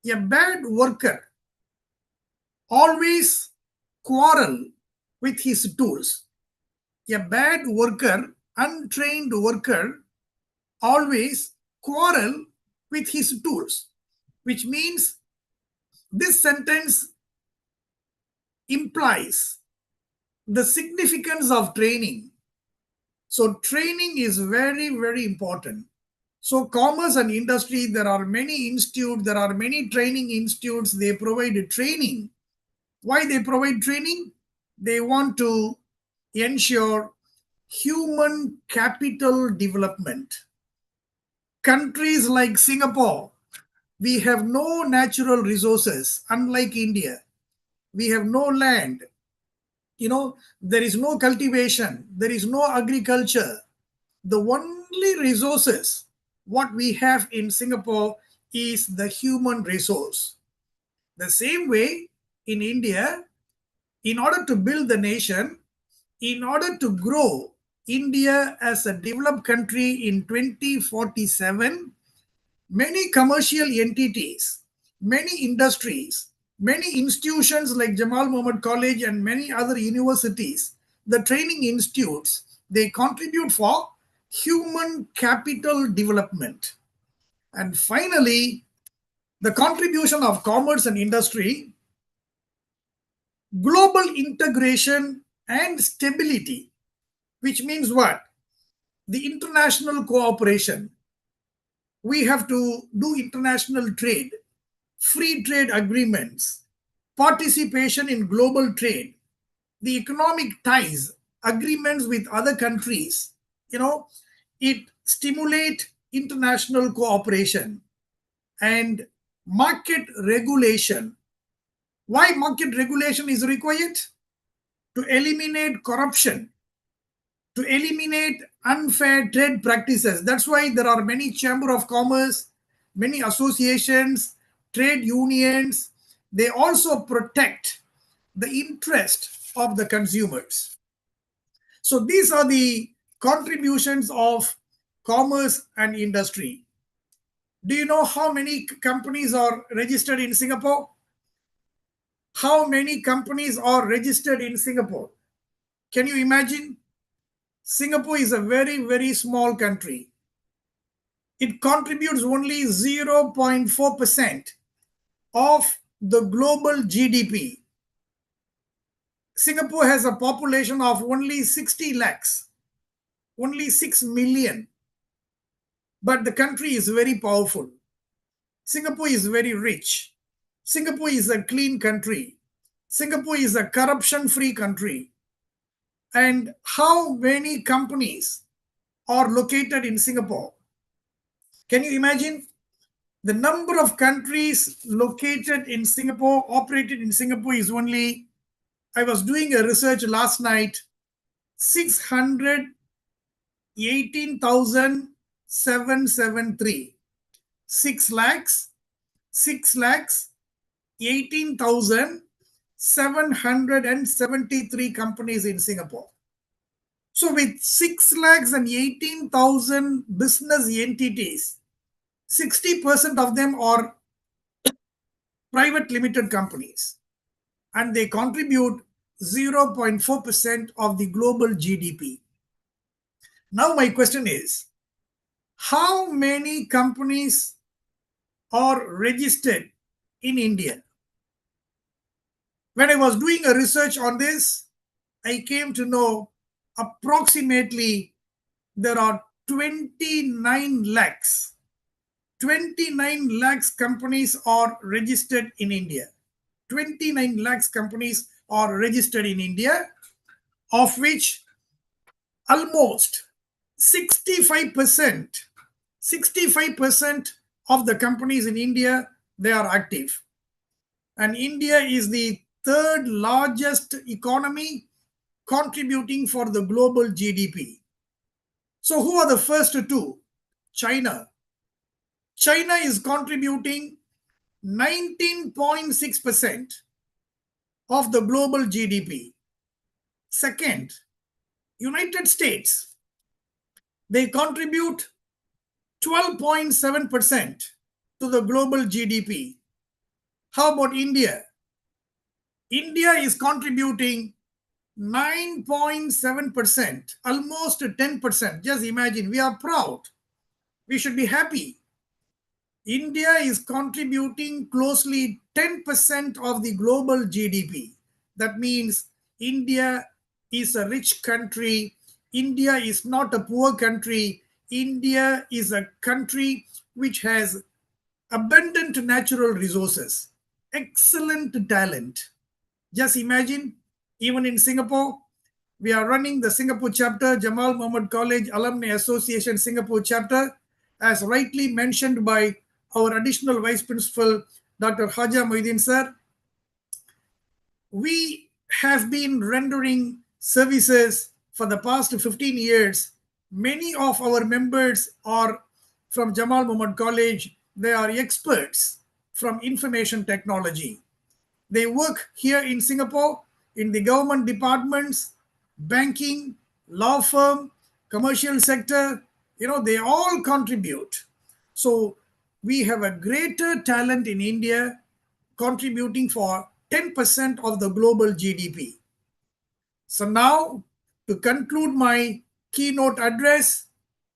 [SPEAKER 7] a bad worker always quarrel with his tools. A bad worker, untrained worker, always quarrel with his tools, which means this sentence implies the significance of training. So training is very, very important. So commerce and industry, there are many institutes, there are many training institutes, they provide training. Why they provide training? They want to ensure human capital development. Countries like Singapore, we have no natural resources, unlike India. We have no land. There is no cultivation, there is no agriculture. The only resources what we have in Singapore is the human resource. The same way in India, in order to build the nation, in order to grow India as a developed country in 2047, many commercial entities, many industries, many institutions like Jamal Muhammad College and many other universities, the training institutes, they contribute for human capital development. And finally, the contribution of commerce and industry, global integration and stability, which means what? The international cooperation. We have to do international trade, free trade agreements, participation in global trade, the economic ties, agreements with other countries. It stimulates international cooperation and market regulation. Why market regulation is required? To eliminate corruption, to eliminate unfair trade practices. That's why there are many chamber of commerce, many associations, trade unions. They also protect the interest of the consumers. So these are the contributions of commerce and industry. Do you know how many companies are registered in Singapore? How many companies are registered in Singapore? Can you imagine? Singapore is a very, very small country. It contributes only 0.4% of the global GDP. Singapore has a population of only 60 lakhs, only 6 million. But the country is very powerful. Singapore is very rich. Singapore is a clean country. Singapore is a corruption-free country. And how many companies are located in Singapore? Can you imagine? The number of countries located in Singapore, operated in Singapore is only, I was doing a research last night, 618,773. 6,18,773 companies in Singapore. So with 6,18,000 business entities, 60% of them are private limited companies, and they contribute 0.4% of the global GDP. Now my question is, how many companies are registered in India? When I was doing a research on this, I came to know approximately there are 29 lakhs. 29 lakhs companies are registered in India. 29 lakhs companies are registered in India, of which almost 65% of the companies in India, they are active. And India is the third largest economy contributing for the global GDP. So who are the first two? China. China is contributing 19.6% of the global GDP. Second, United States. They contribute 12.7% to the global GDP. How about India? India is contributing 9.7%, almost 10%. Just imagine, we are proud. We should be happy. India is contributing closely 10% of the global GDP. That means India is a rich country. India is not a poor country. India is a country which has abundant natural resources, excellent talent. Just imagine, even in Singapore, we are running the Singapore chapter, Jamal Muhammad College Alumni Association Singapore chapter, as rightly mentioned by our additional Vice Principal, Dr. Haja Moidin sir. We have been rendering services for the past 15 years. Many of our members are from Jamal Muhammad College. They are experts from information technology. They work here in Singapore in the government departments, banking, law firm, commercial sector. They all contribute. So we have a greater talent in India contributing for 10% of the global GDP. So now, to conclude my keynote address,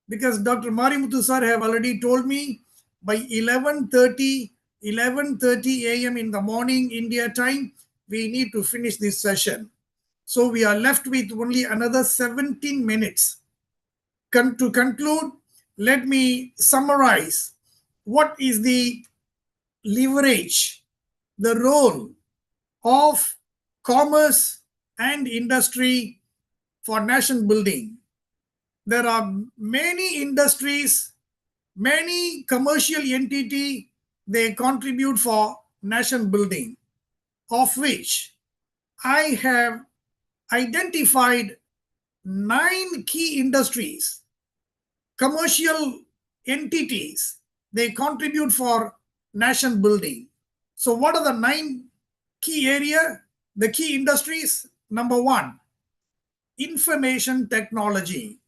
[SPEAKER 7] because Dr. Marimuthu sir have already told me by 11:30 a.m. in the morning India time, we need to finish this session. So we are left with only another 17 minutes. To conclude, let me summarize what is the leverage, the role of commerce and industry for nation building. There are many industries, many commercial entity, they contribute for nation building, of which I have identified 9 key industries, commercial entities, they contribute for nation building. So what are the 9 key area? The key industries? Number 1, information technology.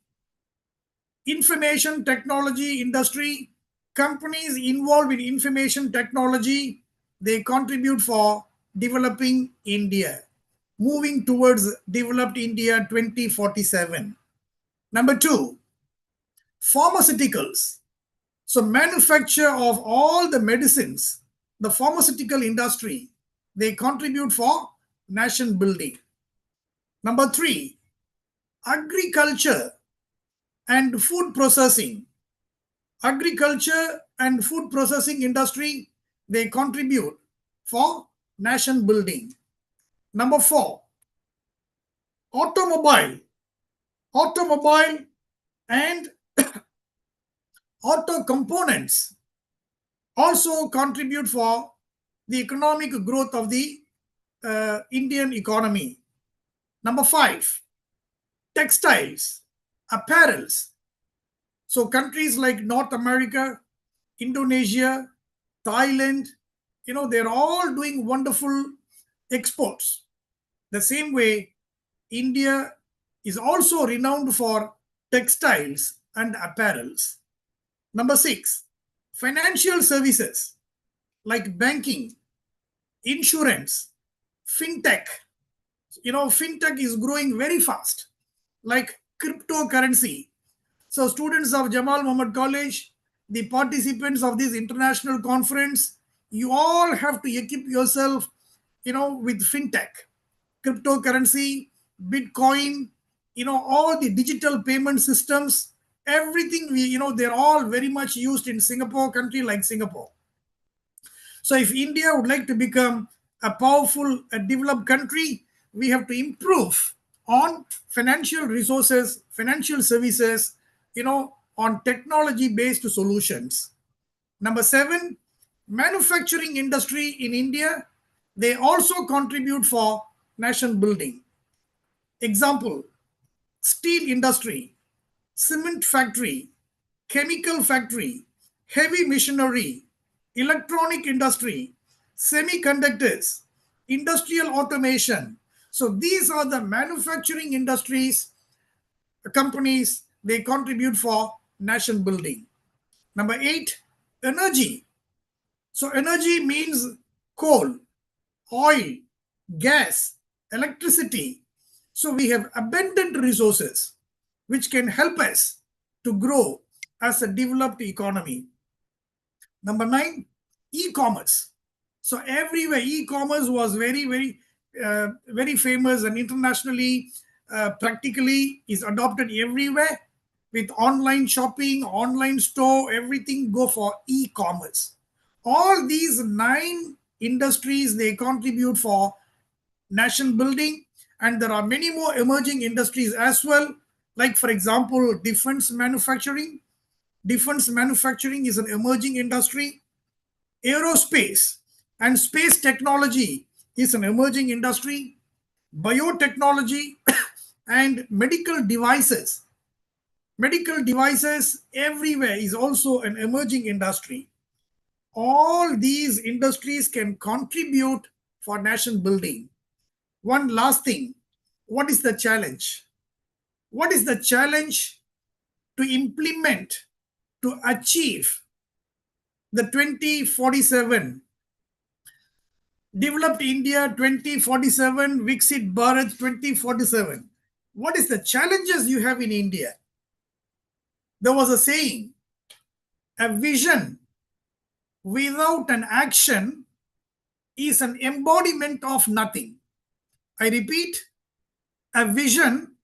[SPEAKER 7] Information technology industry, companies involved in information technology, they contribute for developing India, moving towards developed India 2047. Number 2, pharmaceuticals. So manufacture of all the medicines, the pharmaceutical industry, they contribute for nation building. Number 3, agriculture and food processing. Agriculture and food processing industry, they contribute for nation building. Number 4, automobile and auto components also contribute for the economic growth of the Indian economy. Number 5, textiles, apparels. So countries like North America, Indonesia, Thailand, they're all doing wonderful exports. The same way, India is also renowned for textiles and apparels. Number 6, financial services like banking, insurance, fintech. Fintech is growing very fast, like cryptocurrency. So students of Jamal Muhammad College, the participants of this international conference, you all have to equip yourself, with fintech, cryptocurrency, Bitcoin, all the digital payment systems, everything they're all very much used in Singapore, country like Singapore. So if India would like to become a powerful, developed country, we have to improve on financial resources, financial services, on technology-based solutions. Number 7, manufacturing industry in India, they also contribute for nation building. Example, steel industry, cement factory, chemical factory, heavy machinery, electronic industry, semiconductors, industrial automation. So these are the manufacturing industries, companies, they contribute for nation building. Number 8, energy. So energy means coal, oil, gas, electricity. So we have abundant resources which can help us to grow as a developed economy. Number 9, e-commerce. So everywhere e-commerce was very, very famous and internationally practically is adopted everywhere. with online shopping, online store, everything go for e-commerce. All these 9 industries, they contribute for nation building, and there are many more emerging industries as well. Like for example, defense manufacturing. Defense manufacturing is an emerging industry. Aerospace and space technology is an emerging industry. Biotechnology and medical devices. Medical devices everywhere is also an emerging industry. All these industries can contribute for nation building. One last thing, what is the challenge? What is the challenge to implement, to achieve the 2047 Developed India 2047, Viksit Bharat 2047? What is the challenges you have in India? There was a saying, a vision without an action is an embodiment of nothing. I repeat, a vision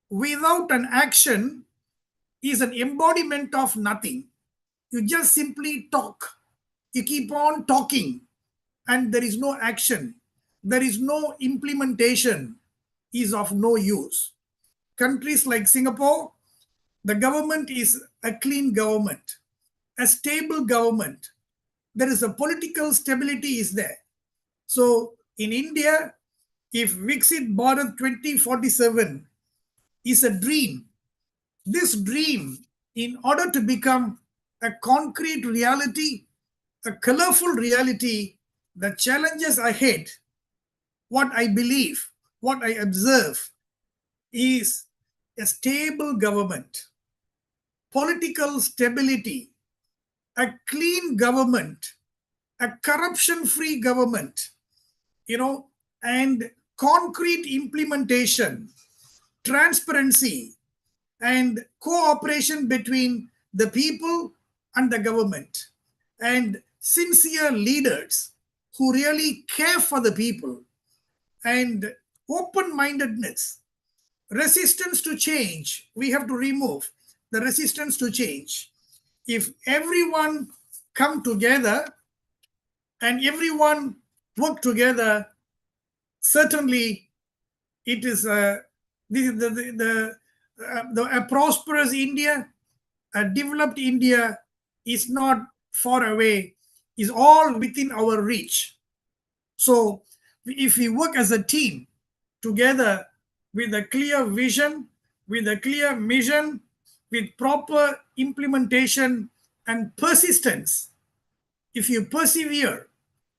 [SPEAKER 7] without an action is an embodiment of nothing. You just simply talk. You keep on talking and there is no action. There is no implementation, is of no use. Countries like Singapore, the government is a clean government, a stable government. There is a political stability is there. So in India, if Viksit Bharat 2047 is a dream, this dream, in order to become a concrete reality, a colorful reality, the challenges ahead, what I believe, what I observe is a stable government, political stability, a clean government, a corruption-free government, and concrete implementation, transparency, and cooperation between the people and the government, and sincere leaders who really care for the people, and open-mindedness, resistance to change. We have to remove the resistance to change. If everyone come together and everyone work together, certainly it is a prosperous India, a developed India is not far away, is all within our reach. So if we work as a team together with a clear vision, with a clear mission, with proper implementation and persistence, if you persevere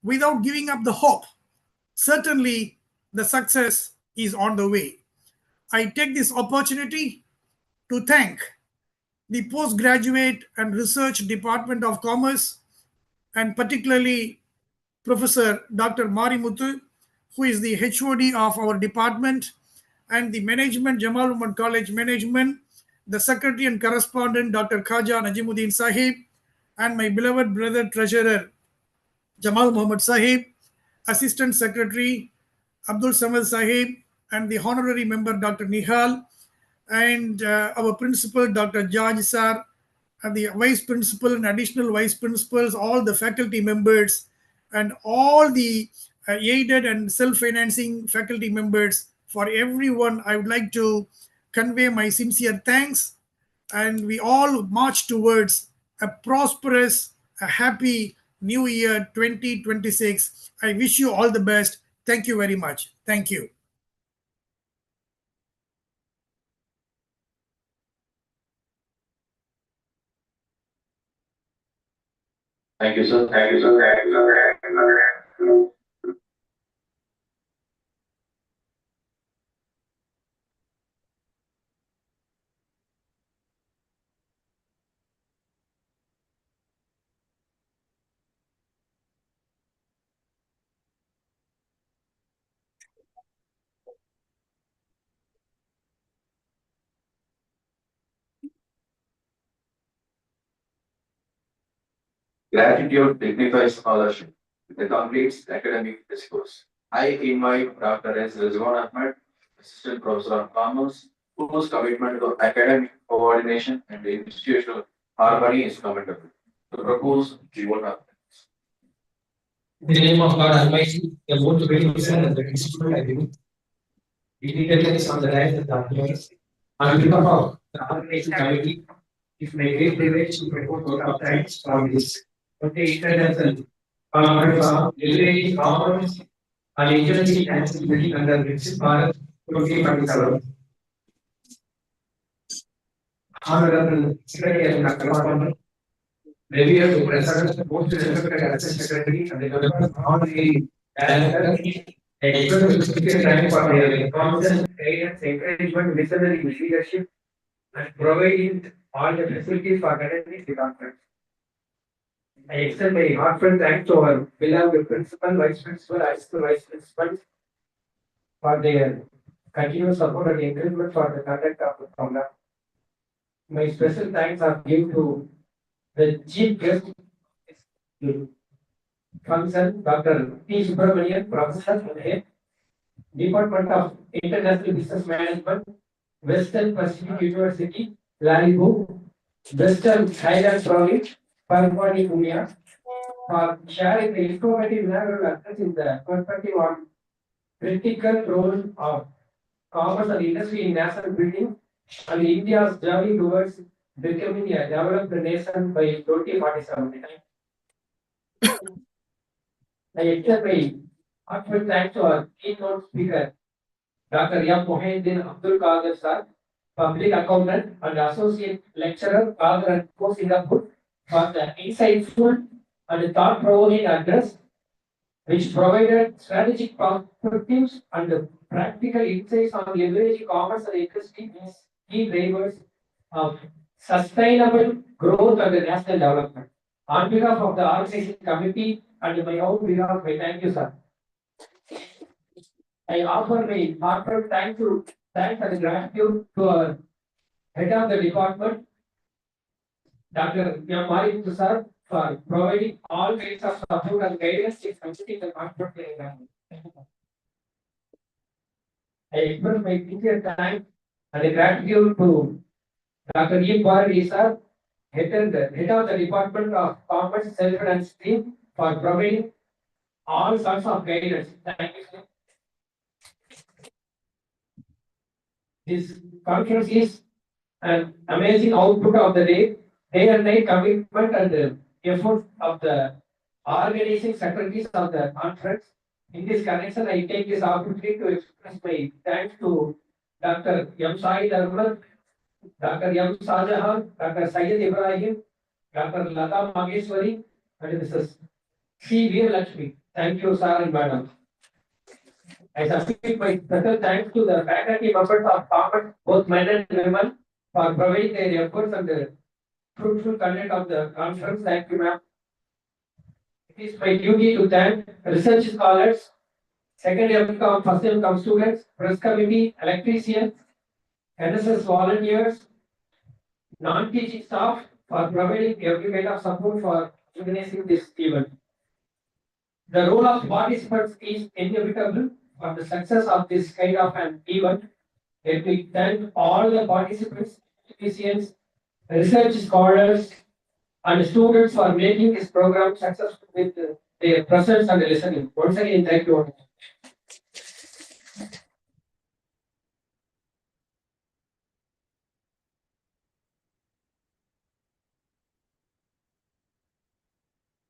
[SPEAKER 7] without giving up the hope, certainly the success is on the way. I take this opportunity to thank the Postgraduate and Research Department of Commerce, and particularly Professor Dr. Marimuthu, who is the HOD of our department, and the management, Jamal Muhammad College management, the secretary and correspondent, Dr. Khaja Najimuddin Sahib, and my beloved brother treasurer, Jamal Muhammad Sahib, assistant secretary, Abdul Samad Sahib, and the honorary member, Dr. Nihal, and our principal, Dr. George Sir, and the vice principal and additional vice principals, all the faculty members, and all the aided and self-financing faculty members. For everyone, I would like to convey my sincere thanks, and we all march towards a prosperous, a happy New Year 2026. I wish you all the best. Thank you very much. Thank you.
[SPEAKER 6] Thank you, sir. Thank you, sir. Thank you, sir. Gratitude dignifies scholarship. It completes academic discourse. I invite Dr. S. Rizwan Ahmed, Assistant Professor of Commerce, whose commitment to academic coordination and institutional harmony is commendable. The proposed vote are.
[SPEAKER 8] In the name of God Almighty, the vote to represent and the principle I do. Dignitaries on the right and the audience. On behalf of the organizing committee, it's my great privilege to propose vote of thanks for this. Okay, international conference on liberating commerce and engineering and civil under Visit Bharat 2027. Honorable Secretary and Dr. Correspondent, Review to President, Post Secretary, Assistant Secretary, and the Government Honorary Director, express sincere thanks for their constant guidance, encouragement, visionary leadership, and providing all the facilities for attending the conference. I extend my heartfelt thanks to our beloved principal, vice principal, assistant vice principals for their continuous support and encouragement for the conduct of the program. My special thanks are due to the chief guest function, Dr. T. Subramanian, Professor, Head, Department of International Business Management, Western Pacific University, Laribu, Western Highlands Province, Parvati Punia, for sharing the informative inaugural address in the perspective on critical role of commerce and industry in national building and India's journey towards becoming a developed nation by 2047. I extend my heartfelt thanks to our keynote speaker, Dr. M. Mohiuddin Abdul Qadir Sir, Public Accountant and Associate Lecturer, Qadir and Co Singapore, for the insightful and thought-provoking address, which provided strategic perspectives and practical insights on leveraging commerce and industry as key drivers of sustainable growth and national development. On behalf of the organizing committee and my own behalf, I thank you, sir. I offer my heartfelt thanks and gratitude to our head of the department, Dr. M. Maripathy sir, for providing all kinds of support and guidance in completing the conference exam. I express my sincere thanks and gratitude to Dr. E. Bharati sir, head of the Department of Commerce Self-Finance Team, for providing all sorts of guidance. Thank you, sir. This conference is an amazing output of the day and night commitment and the effort of the organizing secretaries of the conference. In this connection, I take this opportunity to express my thanks to Dr. M. Saeed Ahmed, Dr. M. Shahjahan, Dr. Syed Ibrahim, Dr. Lata Maheshwari, and Mrs. C. Veer Lakshmi. Thank you, sir and madam. I submit my special thanks to the faculty members of Commerce, both men and women, for providing their efforts and the fruitful conduct of the conference. Thank you, ma'am. It is my duty to thank research scholars, second year come, first year come students, press committee, electricians, NSS volunteers, non-teaching staff for providing every kind of support for organizing this event. The role of participants is inevitable for the success of this kind of an event. Let me thank all the participants, technicians, research scholars, and students for making this program successful with their presence and listening. Once again, thank you.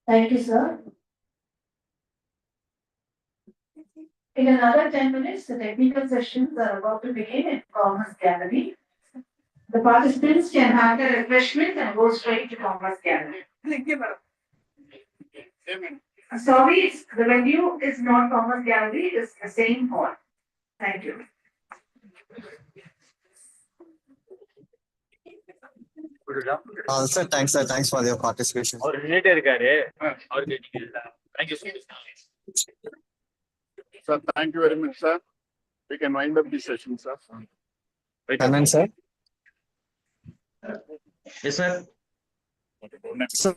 [SPEAKER 3] Thank you, sir. In another 10 minutes, the technical sessions are about to begin in Commerce Gallery. The participants can have their refreshment and go straight to Commerce Gallery. Sorry, the venue is not Commerce Gallery, it's the same hall. Thank you.
[SPEAKER 1] Sir, thanks for your participation.
[SPEAKER 2] Sir, thank you very much, sir. We can wind up the session, sir.
[SPEAKER 1] Amen, sir.
[SPEAKER 8] Yes, sir.
[SPEAKER 1] So,